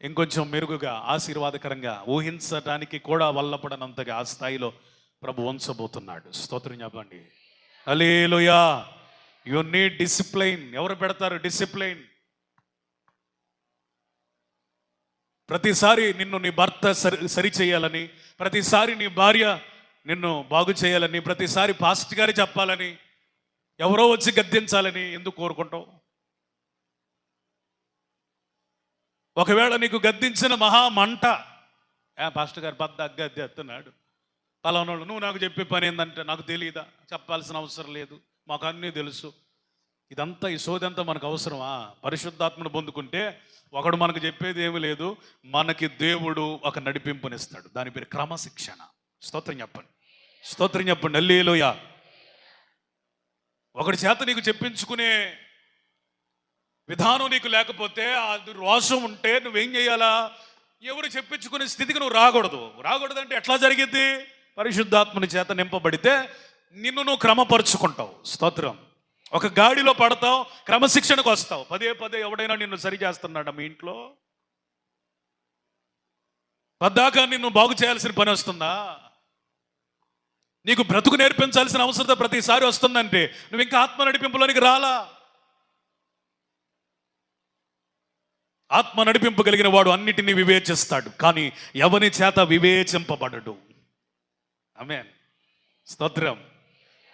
ఇంకొంచెం మెరుగుగా, ఆశీర్వాదకరంగా, ఊహించడానికి కూడా వల్లపడనంతగా ఆ స్థాయిలో ప్రభు ఉంచబోతున్నాడు. స్తోత్రం చెప్పండి. హల్లెలూయా. You need discipline. ఎవరు పెడతారు డిసిప్లైన్? ప్రతిసారి నిన్ను నీ భర్త సరి చేయాలని, ప్రతిసారి నీ భార్య నిన్ను బాగు చేయాలని, ప్రతిసారి పాస్టర్ గారు చెప్పాలని, ఎవరో వచ్చి గద్దించాలని ఎందుకు కోరుకుంటావు? ఒకవేళ నీకు గద్దించిన మహా మంట, పాస్టర్ గారు పెద్ద గద్దె ఎత్తున్నాడు, పలానోళ్ళు నువ్వు నాకు చెప్పే పని ఏంటంటే నాకు తెలియదా, చెప్పాల్సిన అవసరం లేదు, మాకు అన్నీ తెలుసు, ఇదంతా ఈ సోదంతా మనకు అవసరమా? పరిశుద్ధాత్మను పొందుకుంటే ఒకడు మనకు చెప్పేది ఏమీ లేదు, మనకి దేవుడు ఒక నడిపింపునిస్తాడు. దాని పేరు క్రమశిక్షణ. స్తోత్రం చెప్పండి. స్తోత్రం చెప్పండి. హల్లెలూయా. ఒకటి చేత నీకు చెప్పించుకునే విధానం నీకు లేకపోతే, అది రోషం ఉంటే నువ్వేం చేయాలా? ఎవరు చెప్పించుకునే స్థితికి నువ్వు రాకూడదు. రాకూడదంటే ఎట్లా జరిగిద్ది? పరిశుద్ధాత్మని చేత నింపబడితే నిన్ను నువ్వు క్రమపరుచుకుంటావు. స్తోత్రం. ఒక గాడిలో పడతావు, క్రమశిక్షణకు వస్తావు. పదే పదే ఎవడైనా నిన్ను సరి చేస్తున్నాడా మీ ఇంట్లో? పద్దాకా నిన్ను బాగు చేయాల్సిన పని వస్తుందా? నీకు బ్రతుకు నేర్పించాల్సిన అవసరం ప్రతిసారి వస్తుందంటే నువ్వు ఇంకా ఆత్మ నడిపింపులోనికి రాలా. ఆత్మ నడిపింపు కలిగిన వాడు అన్నిటినీ వివేచిస్తాడు, కానీ ఎవని చేత వివేచింపబడడు. ఆమేన్, స్తోత్రం.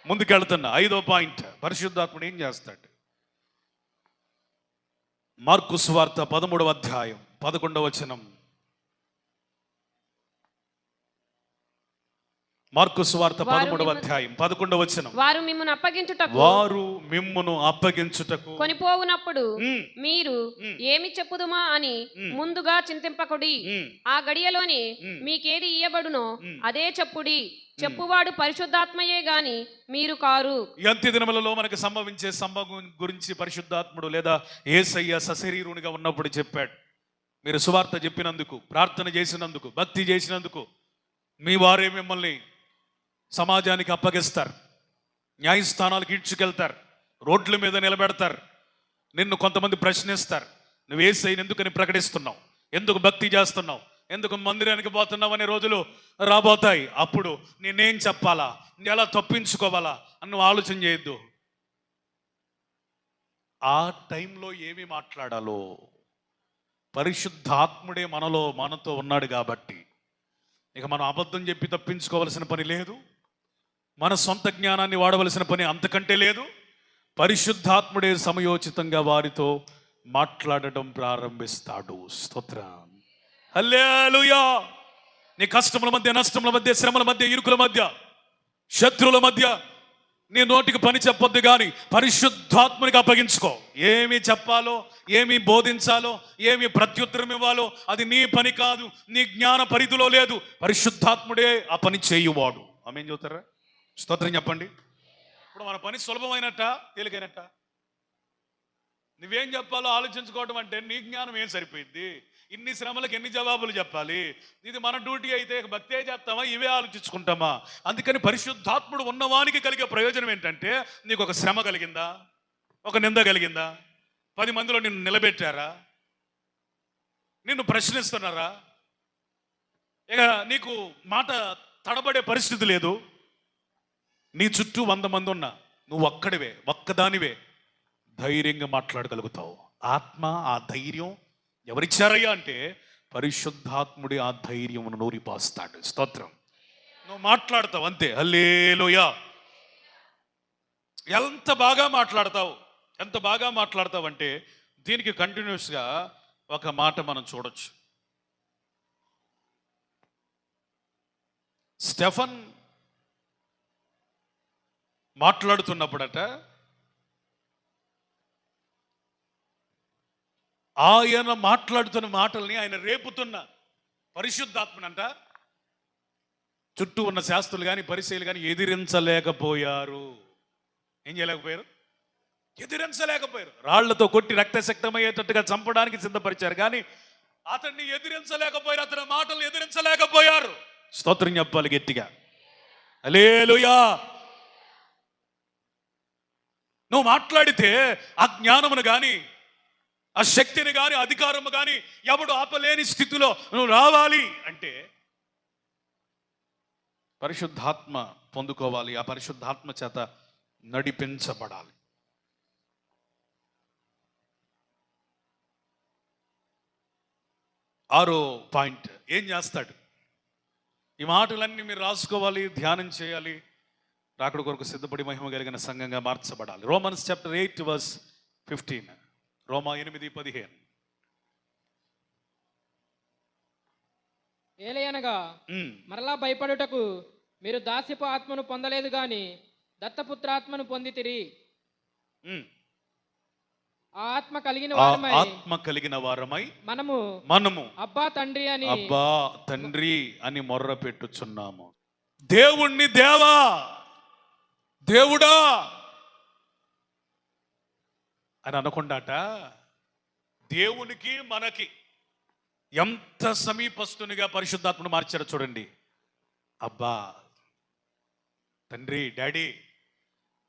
ముందుకెళ్తున్నా 5వ పాయింట్, పరిశుద్ధాత్ముడు ఏం చేస్తాడు? మార్కు సువార్త 13వ అధ్యాయం 11వ వచనం. మార్కు సువార్త 13వ అధ్యాయం 11వ వచనం. వారు మిమ్మును అప్పగించుటకు కొనిపోవునప్పుడు మీరు ఏమి చెప్పుదుమా అని ముందుగా చింతింపకుడి. ఆ గడియలోని మీకేది ఇయ్యబడునో అదే చెప్పుడి. చెప్పువాడు పరిశుద్ధాత్మయే గాని మీరు కారు. అంత్య దినములలో మనకు సంభవించే సంభవం గురించి పరిశుద్ధాత్ముడు లేదా యేసయ్య సశరీరునిగా ఉన్నప్పుడు చెప్పాడు. మీరు సువార్త చెప్పినందుకు, ప్రార్థన చేసినందుకు, భక్తి చేసినందుకు మీ వారే మిమ్మల్ని సమాజానికి అప్పగిస్తారు, న్యాయస్థానాలకు ఈడ్చుకెళ్తారు, రోడ్ల మీద నిలబెడతారు. నిన్ను కొంతమంది ప్రశ్నిస్తారు, నువ్వు యేసయ్యను ఎందుకని ప్రకటిస్తున్నావు, ఎందుకు భక్తి చేస్తున్నావు, ఎందుకు మందిరానికి పోతున్నావు అనే రోజులు రాబోతాయి. అప్పుడు నేనేం చెప్పాలా, ఎలా తప్పించుకోవాలా అని నువ్వు ఆలోచన చేయొద్దు. ఆ టైంలో ఏమి మాట్లాడాలో పరిశుద్ధాత్ముడే మనతో ఉన్నాడు కాబట్టి ఇక మనం అబద్ధం చెప్పి తప్పించుకోవలసిన పని లేదు, మన సొంత జ్ఞానాన్ని వాడవలసిన పని అంతకంటే లేదు. పరిశుద్ధాత్ముడే సమయోచితంగా వారితో మాట్లాడడం ప్రారంభిస్తాడు. స్తోత్రం, హల్లెలూయా. నీ కష్టముల మధ్య, నష్టముల మధ్య, శ్రమల మధ్య, ఇరుకుల మధ్య, శత్రువుల మధ్య నీ నోటికి పని చెప్పొద్దు, కానీ పరిశుద్ధాత్మునికి అప్పగించుకో. ఏమి చెప్పాలో, ఏమి బోధించాలో, ఏమి ప్రత్యుత్తరం ఇవ్వాలో అది నీ పని కాదు, నీ జ్ఞాన పరిధిలో లేదు. పరిశుద్ధాత్ముడే ఆ పని చేయువాడు. ఆమేన్ చెబుతారా? స్తోత్రం చెప్పండి. ఇప్పుడు మన పని సులభమైనట్ట, తేలికైనట్ట? నువ్వేం చెప్పాలో ఆలోచించుకోవడం అంటే నీ జ్ఞానం ఏం సరిపోయింది? ఇన్ని శ్రమలకు ఎన్ని జవాబులు చెప్పాలి? ఇది మన డ్యూటీ అయితే భక్తే చేస్తామా, ఇవే ఆలోచించుకుంటామా? అందుకని పరిశుద్ధాత్ముడు ఉన్నవానికి కలిగే ప్రయోజనం ఏంటంటే, నీకు ఒక శ్రమ కలిగిందా, ఒక నింద కలిగిందా, 10 మందిలో నిన్ను నిలబెట్టారా, నిన్ను ప్రశ్నిస్తున్నారా, ఇక నీకు మాట తడబడే పరిస్థితి లేదు, నీ చుట్టూ 100 మంది ఉన్నా నువ్వు ఒక్కదానివే ధైర్యంగా మాట్లాడగలుగుతావు. ఆత్మ ఆ ధైర్యం ఎవరిచ్చారయ్యా అంటే పరిశుద్ధాత్ముడి ఆ ధైర్యమును నూరిపాస్తాడు. స్తోత్రం. నువ్వు మాట్లాడతావు అంతే. హల్లెలూయా. ఎంత బాగా మాట్లాడతావు అంటే దీనికి కంటిన్యూస్గా ఒక మాట మనం చూడొచ్చు. స్టెఫన్ మాట్లాడుతున్నప్పుడట ఆయన మాట్లాడుతున్న మాటల్ని ఆయన రేపుతున్న పరిశుద్ధాత్మనంట చుట్టూ ఉన్న శాస్త్రులు కానీ పరిచయులు కానీ ఎదిరించలేకపోయారు. ఏం చేయలేకపోయారు? ఎదిరించలేకపోయారు. రాళ్లతో కొట్టి రక్తశక్తమయ్యేటట్టుగా చంపడానికి సిద్ధపరిచారు, కానీ అతన్ని ఎదిరించలేకపోయారు, అతని మాటలు ఎదిరించలేకపోయారు. స్తోత్రం చెప్పాలి గట్టిగా. హల్లెలూయా. నువ్వు మాట్లాడితే ఆ జ్ఞానమును కానీ, ఆ శక్తిని కానీ, అధికారము కానీ ఎవడు ఆపలేని స్థితిలో నువ్వు రావాలి అంటే పరిశుద్ధాత్మ పొందుకోవాలి, ఆ పరిశుద్ధాత్మ చేత నడిపించబడాలి. ఆరో పాయింట్, ఏం చేస్తాడు? ఈ మాటలన్నీ మీరు రాసుకోవాలి, ధ్యానం చేయాలి, రాకడ కొరకు సిద్ధపడి మహిమ కలిగిన సంఘంగా మార్చబడాలి. Romans chapter 8 verse 15. రోమా 8:15. ఏలయనగా మరలా భయపడుటకు మీరు దాస్యపు ఆత్మను పొందలేదు గాని దత్తపుత్రాత్మను పొందితిరి. ఆ ఆత్మ కలిగిన వారమై మనము అబ్బా తండ్రి అని మొర్ర పెట్టుచున్నాము. దేవుణ్ణి దేవుడా అని అనకుండాట దేవునికి మనకి ఎంత సమీపస్తునిగా పరిశుద్ధాత్మను మార్చారో చూడండి. అబ్బా తండ్రి, డాడీ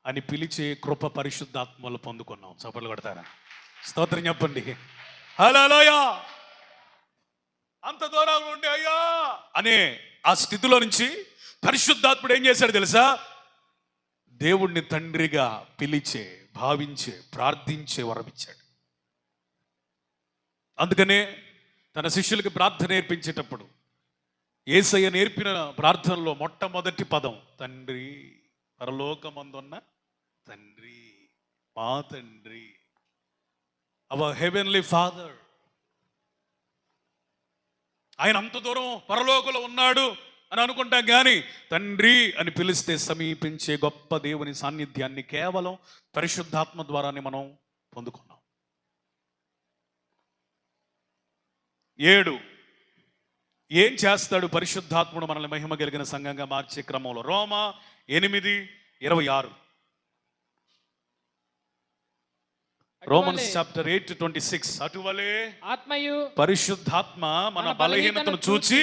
అని పిలిచే కృప పరిశుద్ధాత్మలు పొందుకున్నాం. చప్పట్లు కొడతారా? స్తోత్రం చెప్పండి. హల్లెలూయా. అంత దూరం ఉండి అయ్యా అనే ఆ స్థితిలో నుంచి పరిశుద్ధాత్ముడు ఏం చేశాడు తెలుసా? దేవుణ్ణి తండ్రిగా పిలిచే, భావించే, ప్రార్థించే వరమిచ్చాడు. అందుకనే తన శిష్యులకి ప్రార్థన నేర్పించేటప్పుడు యేసయ్య నేర్పిన ప్రార్థనలో మొట్టమొదటి పదం తండ్రి, పరలోకమందున్న తండ్రి, మా తండ్రి, అవర్ హెవెన్లీ ఫాదర్. ఆయన అంత దూరం పరలోకంలో ఉన్నాడు అని అనుకుంటాం, కానీ తండ్రి అని పిలిస్తే సమీపించే గొప్ప దేవుని సాన్నిధ్యాన్ని కేవలం పరిశుద్ధాత్మ ద్వారానే మనం పొందుకున్నాం. 7 ఏం చేస్తాడు పరిశుద్ధాత్ముడు మనల్ని మహిమ కలిగిన సంఘంగా మార్చే క్రమంలో? రోమా 8:26. Romans chapter 8:26. అటువలే ఆత్మయు పరిశుద్ధాత్మ మన బలహీనతను చూచి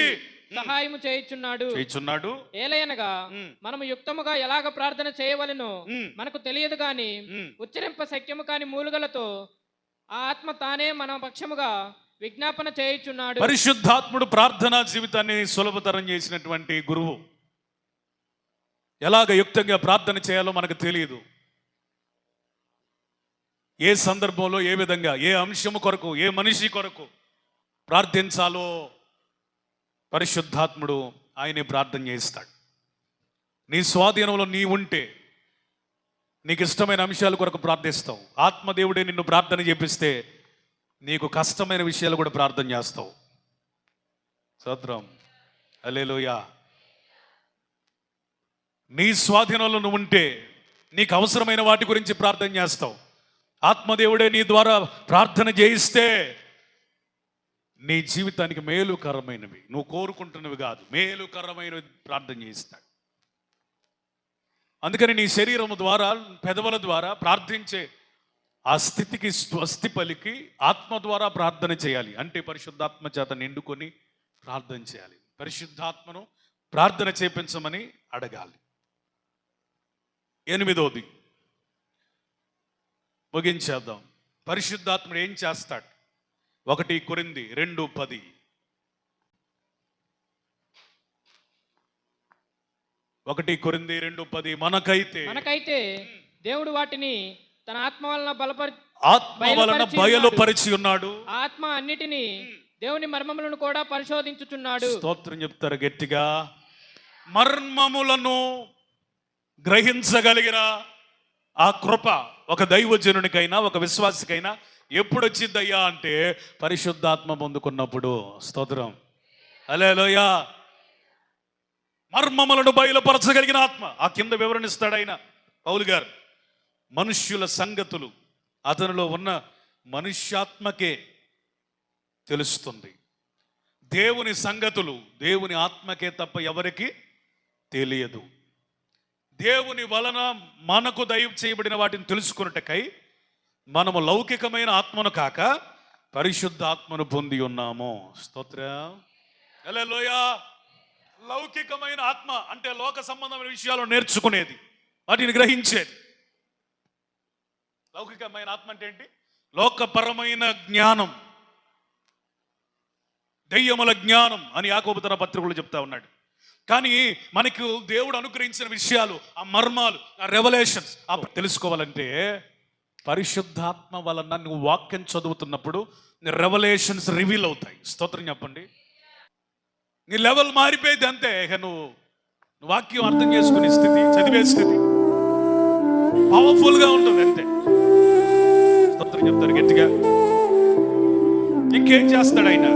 సహాయము చేయుచున్నాడు. ఏలయనగా మనము యుక్తముగా ఎలాగ ప్రార్థన చేయవలెనో మనకు తెలియదు గాని ఉచ్చరింప శక్యము కాని మూలుగలతో ఆ ఆత్మ తానే మన పక్షముగా విజ్ఞాపన చేయుచున్నాడు. పరిశుద్ధాత్ముడు ప్రార్థనా జీవితాన్ని సులభతరం చేసినటువంటి గురువు. ఎలాగ యుక్తంగా ప్రార్థన చేయాలో మనకు తెలియదు. ఏ సందర్భంలో, ఏ విధంగా, ఏ అంశము కొరకు, ఏ మనిషి కొరకు ప్రార్థించాలో పరిశుద్ధాత్ముడు ఆయనే ప్రార్థన చేస్తాడు. నీ స్వాధీనంలో నీ ఉంటే నీకు ఇష్టమైన అంశాల కొరకు ప్రార్థిస్తావు. ఆత్మదేవుడే నిన్ను ప్రార్థన చేపిస్తే నీకు కష్టమైన విషయాలు కూడా ప్రార్థన చేస్తావు. స్తోత్రం. హల్లెలూయా. నీ స్వాధీనంలో నువ్వు ఉంటే నీకు అవసరమైన వాటి గురించి ప్రార్థన చేస్తావు. ఆత్మదేవుడే నీ ద్వారా ప్రార్థన చేయిస్తే నీ జీవితానికి మేలుకరమైనవి, నువ్వు కోరుకుంటున్నవి కాదు, మేలుకరమైనవి ప్రార్థన చేయిస్తాడు. అందుకని నీ శరీరము ద్వారా, పెదవుల ద్వారా ప్రార్థించే ఆ స్థితికి స్వస్తి పలికి ఆత్మ ద్వారా ప్రార్థన చేయాలి. అంటే పరిశుద్ధాత్మ చేత నిండుకొని ప్రార్థన చేయాలి. పరిశుద్ధాత్మను ప్రార్థన చేపించమని అడగాలి. 8వ ముగించేద్దాం. పరిశుద్ధాత్ముడు ఏం చేస్తాడు? 1 కొరింథీ 2:10. 1 కొరింథీ 2:10. మనకైతే దేవుడు వాటిని తన ఆత్మ వలన బయలుపరిచి ఉన్నాడు. ఆత్మ అన్నిటినీ దేవుని మర్మములను కూడా పరిశోధించుచున్నాడు. స్తోత్రం చెప్తారు గట్టిగా. మర్మములను గ్రహించగలిగిన ఆ కృప ఒక దైవజనునికైనా, ఒక విశ్వాసికైనా ఎప్పుడు వచ్చిందయ్యా అంటే పరిశుద్ధాత్మ పొందుకున్నప్పుడు. స్తోత్రం. హల్లెలూయా. మర్మములను బయలుపరచగలిగిన ఆత్మ. ఆ కింద వివరణిస్తాడు ఆయన, పౌలు గారు. మనుష్యుల సంగతులు అతనిలో ఉన్న మనుష్యాత్మకే తెలుస్తుంది. దేవుని సంగతులు దేవుని ఆత్మకే తప్ప ఎవరికి తెలియదు. దేవుని వలన మనకు దయ చేయబడిన వాటిని తెలుసుకున్నటకై మనము లౌకికమైన ఆత్మను కాక పరిశుద్ధ ఆత్మను పొంది ఉన్నాము. స్తోత్రం. హల్లెలూయా. లౌకికమైన ఆత్మ అంటే లోక సంబంధమైన విషయాలు నేర్చుకునేది, వాటిని గ్రహించేది. లౌకికమైన ఆత్మ అంటే ఏంటి? లోకపరమైన జ్ఞానం, దెయ్యముల జ్ఞానం అని యాకోబు తన పత్రికలు చెప్తా ఉన్నాడు. కానీ మనకు దేవుడు అనుగ్రహించిన విషయాలు, ఆ మర్మాలు, ఆ రెవల్యూషన్స్ తెలుసుకోవాలంటే పరిశుద్ధాత్మ వలన నువ్వు వాక్యం చదువుతున్నప్పుడు రెవల్యూషన్స్ రివీల్ అవుతాయి. స్తోత్రం చెప్పండి. నీ లెవెల్ మారిపోయింది అంతే. ఇక నువ్వు వాక్యం అర్థం చేసుకునే స్థితి, చదివే స్థితి పవర్ఫుల్గా ఉంటుంది అంతే. స్తోత్రం చెప్తారు గట్టిగా. ఇంకేం చేస్తాడు ఆయన?